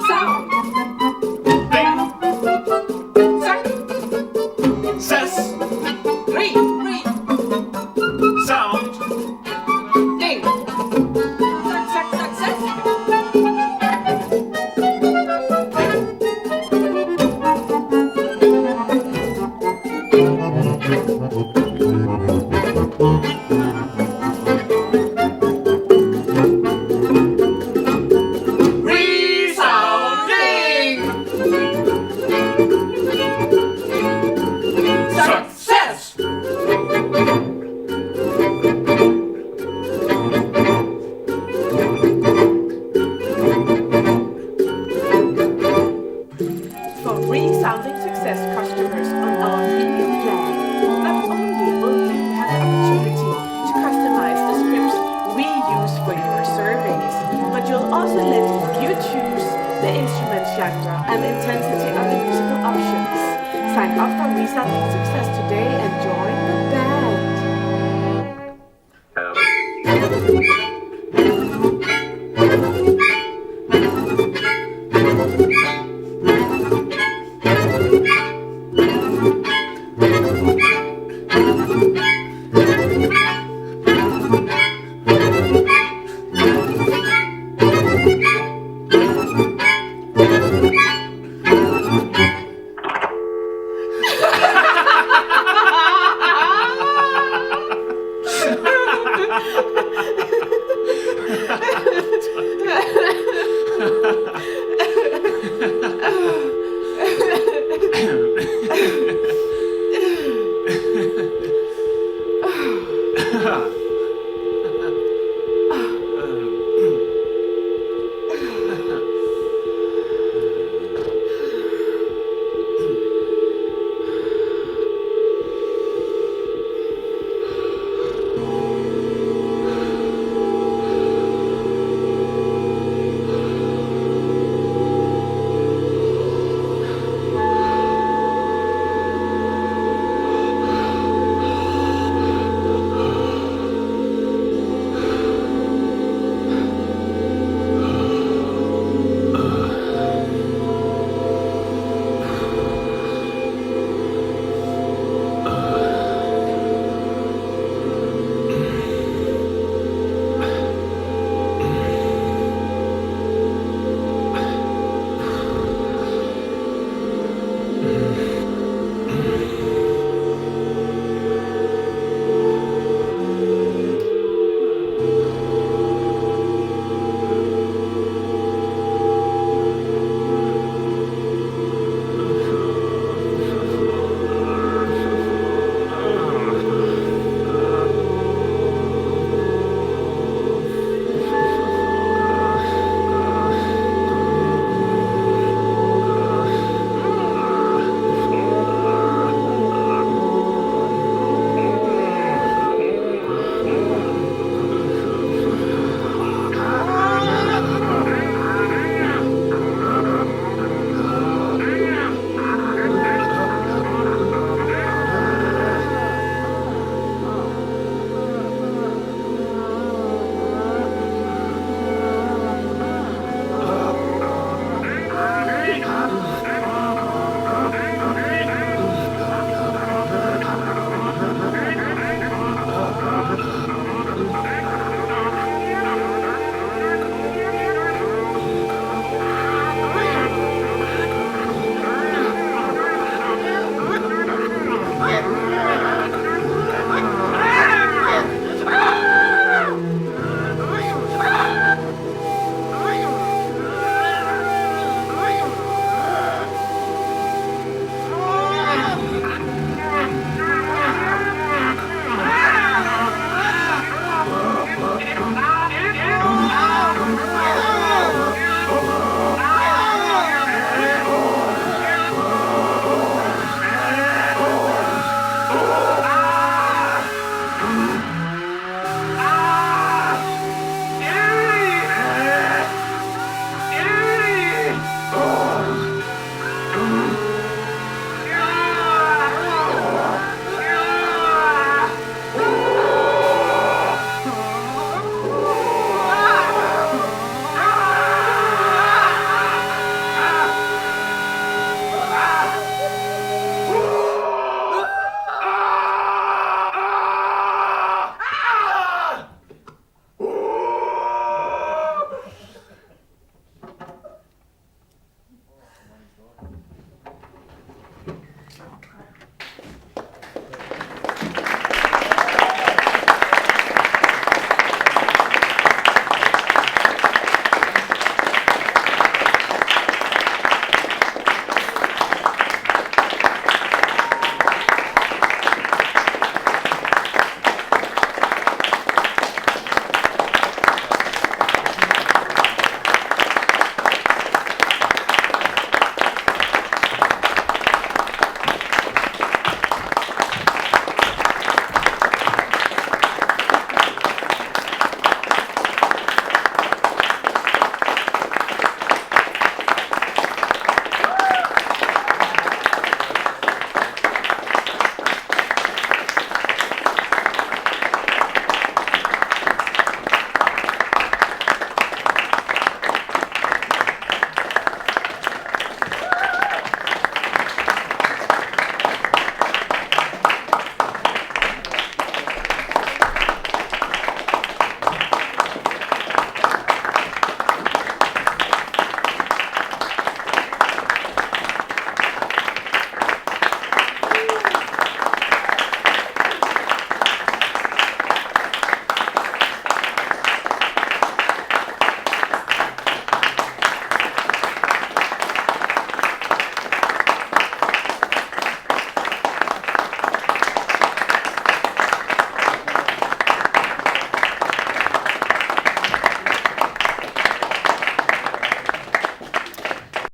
Sound. Ding. Success. Sound. Ding. Success. Sign up for Resounding Success today and join the band.